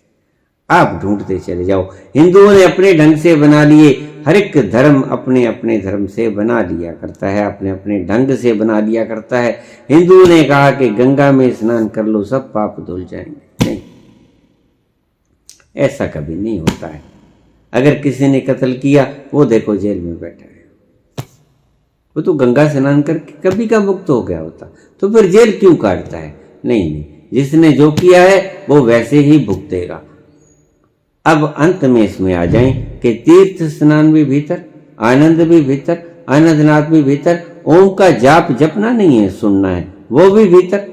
आप ढूंढते चले जाओ। हिंदुओं ने अपने ढंग से बना लिए, हर एक धर्म अपने अपने धर्म से बना लिया करता है, अपने अपने ढंग से बना लिया करता है। हिंदुओं ने कहा कि गंगा में स्नान कर लो सब पाप धुल जाएंगे। नहीं, ऐसा कभी नहीं होता है। अगर किसी ने कत्ल किया, वो देखो जेल में बैठा है, वो तो गंगा स्नान करके कभी का मुक्त हो गया होता, तो फिर जेल क्यों काटता है? नहीं नहीं, जिसने जो किया है वो वैसे ही भुगतेगा। अब अंत में इसमें आ जाएं कि तीर्थ स्नान भी भीतर, आनंद भी भीतर, आनंदनाथ भी भीतर, ओम का जाप जपना नहीं है, सुनना है, वो भी भीतर,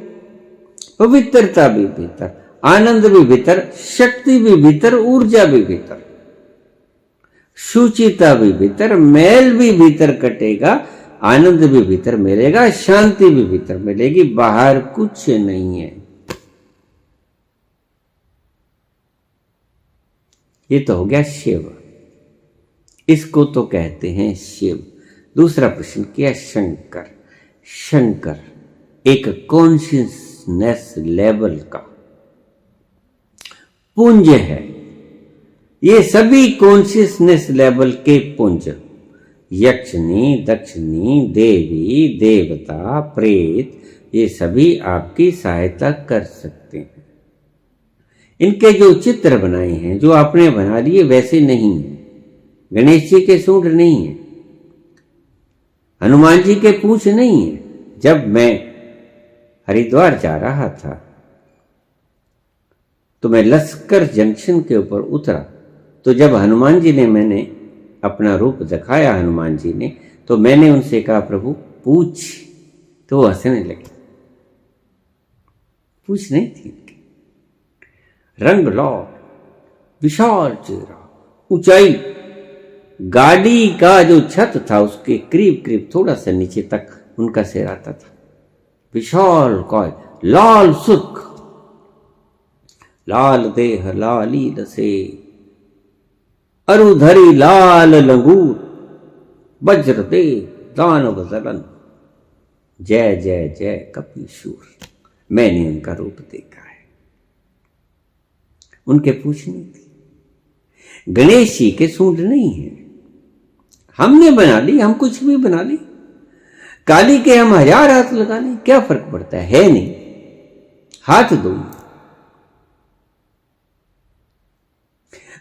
पवित्रता भी भीतर, आनंद भी भीतर, शक्ति भी भीतर, ऊर्जा भी भीतर, शुचिता भी भीतर, मैल भी भीतर कटेगा, आनंद भी भीतर मिलेगा, शांति भी भीतर मिलेगी, बाहर कुछ नहीं है। ये तो हो गया शिव, इसको तो कहते हैं शिव। दूसरा प्रश्न किया शंकर। शंकर एक कॉन्शियसनेस लेवल का पुंज है। ये सभी कॉन्शियसनेस लेवल के पुंज, यक्षिणी, दक्षिणी, देवी, देवता, प्रेत, ये सभी आपकी सहायता कर सकते हैं। इनके जो चित्र बनाए हैं, जो आपने बना लिए, वैसे नहीं है। गणेश जी के सूंड नहीं है, हनुमान जी के पूंछ नहीं है। जब मैं हरिद्वार जा रहा था तो मैं लश्कर जंक्शन के ऊपर उतरा, तो जब हनुमान जी ने मैंने अपना रूप दिखाया, हनुमान जी ने, तो मैंने उनसे कहा प्रभु पूछ, तो वो हंसने लगे। पूछ नहीं थी, रंग लाल, विशाल चेहरा, ऊंचाई, गाड़ी का जो छत था उसके करीब करीब थोड़ा सा नीचे तक उनका सिर आता था। विशाल काय, लाल सुर्ख, लाल देह, लाली रसे, अरुधरी लाल लंगूर, वज्र दे, दानव दलन, जय जय जय कपीशूर। मैंने उनका रूप देखा है, उनके पूछ नहीं थी। गणेश जी के सूंड नहीं है, हमने बना ली, हम कुछ भी बना ली। काली के हम 1000 हाथ लगा लें, क्या फर्क पड़ता है नहीं। हाथ दो।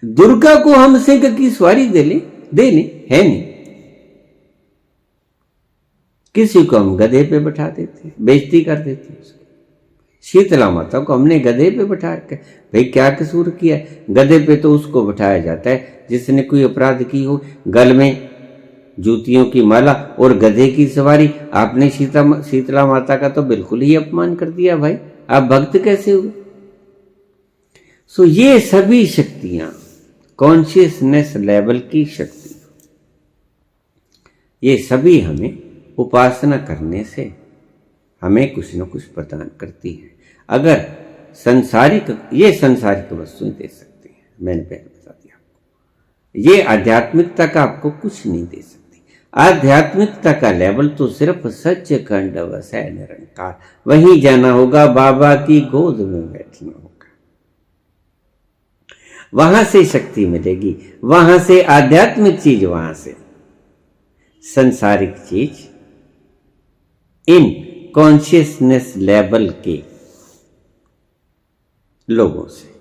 दुर्गा को हम सिंह की सवारी दे लें, है नहीं। किसी को हम गधे पे बैठा देते, बेइज्जती कर देते उसको। शीतला माता को हमने गधे पे बैठा के, भाई क्या कसूर किया? गधे पे तो उसको बैठाया जाता है जिसने कोई अपराध की हो। गल में जूतियों की माला और गधे की सवारी। आपने शीतला माता का तो बिल्कुल ही अपमान कर दिया भाई। आप भक्त कैसे हुए? सो ये सभी शक्तियां, कॉन्शियसनेस लेवल की शक्ति, ये सभी हमें उपासना करने से हमें कुछ न कुछ प्रदान करती है। अगर ये सांसारिक वस्तुएं दे सकती हैं, मैंने पहले बता दिया आपको। ये आध्यात्मिकता का आपको कुछ नहीं दे सकती। आध्यात्मिकता का लेवल तो सिर्फ सच्चिदानंद वस है, निरंकार। वहीं जाना होगा, बाबा की गोद में बैठना होगा, वहां से शक्ति मिलेगी, वहां से आध्यात्मिक चीज, वहां से संसारिक चीज इन कॉन्शियसनेस लेवल के लोगों से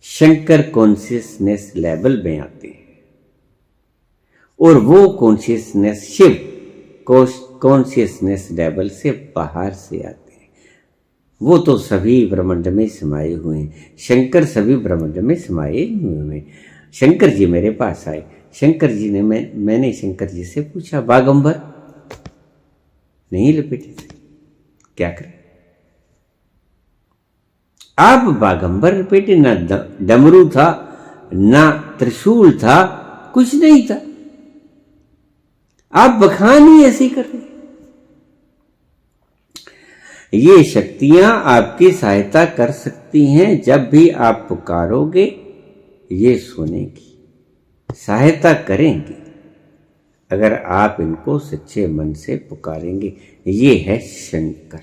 शंकर कॉन्शियसनेस लेवल में आते हैं और वो कॉन्शियसनेस शिव कॉन्शियसनेस लेवल से बाहर से आते हैं। वो तो सभी ब्रह्मांड में समाये हुए हैं, शंकर सभी ब्रह्मांड में समाये हुए हैं। शंकर जी मेरे पास आए, शंकर जी ने मैंने शंकर जी से पूछा, बागंबर नहीं लपेटे थे, क्या करें? आप बागंबर लपेटे, ना डमरू था, ना त्रिशूल था, कुछ नहीं था। आप बखान ही ऐसी कर रहे। ये शक्तियां आपकी सहायता कर सकती हैं, जब भी आप पुकारोगे ये सुनेगी, सहायता करेंगी, अगर आप इनको सच्चे मन से पुकारेंगे। ये है शंकर।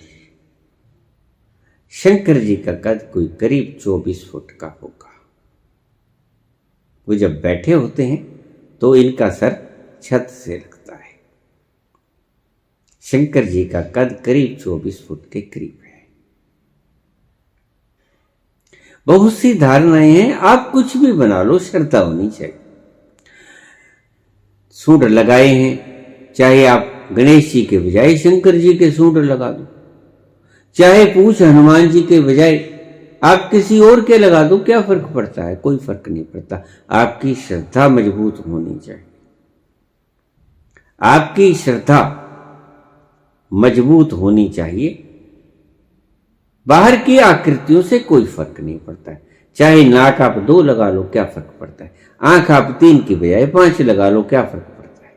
शंकर जी का कद कोई करीब 24 फुट का होगा। वो जब बैठे होते हैं तो इनका सर छत से लगता है। शंकर जी का कद करीब 24 फुट के करीब है। बहुत सी धारणाएं हैं, आप कुछ भी बना लो, श्रद्धा होनी चाहिए। सूंड लगाए हैं, चाहे आप गणेश जी के बजाय शंकर जी के सूंड लगा दो, चाहे पूछ हनुमान जी के बजाय आप किसी और के लगा दो, क्या फर्क पड़ता है? कोई फर्क नहीं पड़ता। आपकी श्रद्धा मजबूत होनी चाहिए। आपकी श्रद्धा मजबूत होनी चाहिए। बाहर की आकृतियों से कोई फर्क नहीं पड़ता है। चाहे नाक आप 2 लगा लो, क्या फर्क पड़ता है? आंख आप 3 की बजाय 5 लगा लो, क्या फर्क पड़ता है?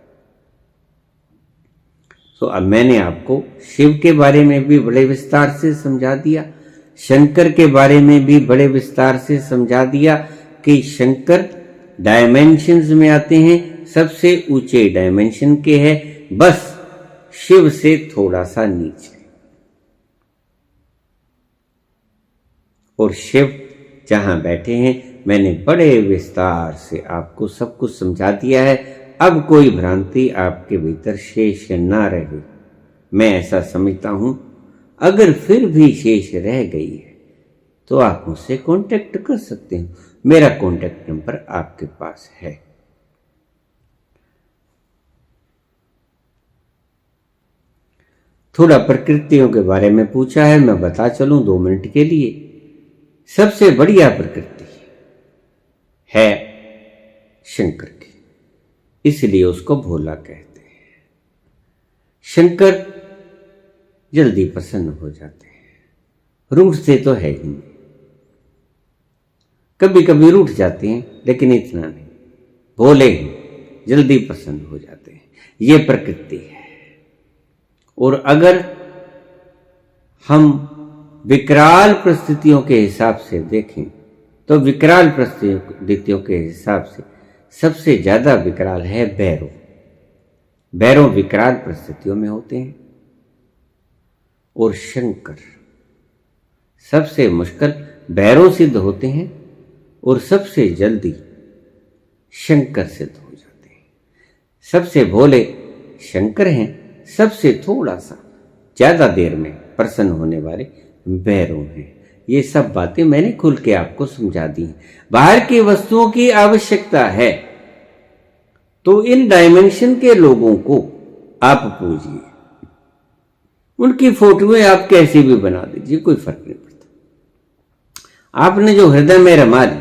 तो अब मैंने आपको शिव के बारे में भी बड़े विस्तार से समझा दिया, शंकर के बारे में भी बड़े विस्तार से समझा दिया कि शंकर डायमेंशंस में आते हैं, सबसे ऊंचे डायमेंशन के हैं, बस शिव से थोड़ा सा नीचे। और शिव जहां बैठे हैं, मैंने बड़े विस्तार से आपको सब कुछ समझा दिया है। अब कोई भ्रांति आपके भीतर शेष ना रहे। मैं ऐसा समझता हूं, अगर फिर भी शेष रह गई है तो आप मुझसे कांटेक्ट कर सकते हैं। मेरा कांटेक्ट नंबर आपके पास है। थोड़ा प्रकृतियों के बारे में पूछा है, मैं बता चलूं 2 मिनट के लिए। सबसे बढ़िया प्रकृति है शंकर की, इसलिए उसको भोला कहते हैं। शंकर जल्दी प्रसन्न हो जाते हैं, रूठते तो है ही नहीं। कभी कभी रूठ जाते हैं, लेकिन इतना नहीं, भोले ही जल्दी प्रसन्न हो जाते हैं। ये प्रकृति है। और अगर हम विकराल परिस्थितियों के हिसाब से देखें तो विकराल परिस्थितियों के हिसाब से सबसे ज्यादा विकराल है भैरव। भैरव विकराल परिस्थितियों में होते हैं और शंकर सबसे मुश्किल भैरव सिद्ध होते हैं और सबसे जल्दी शंकर सिद्ध हो जाते हैं। सबसे भोले शंकर हैं, सबसे थोड़ा सा ज्यादा देर में प्रसन्न होने वाले भैरव हैं। ये सब बातें मैंने खुल के आपको समझा दी हैं। बाहर की वस्तुओं की आवश्यकता है तो इन डायमेंशन के लोगों को आप पूजिए, उनकी फोटोएं आप कैसे भी बना दीजिए, कोई फर्क नहीं पड़ता। आपने जो हृदय में रमा ली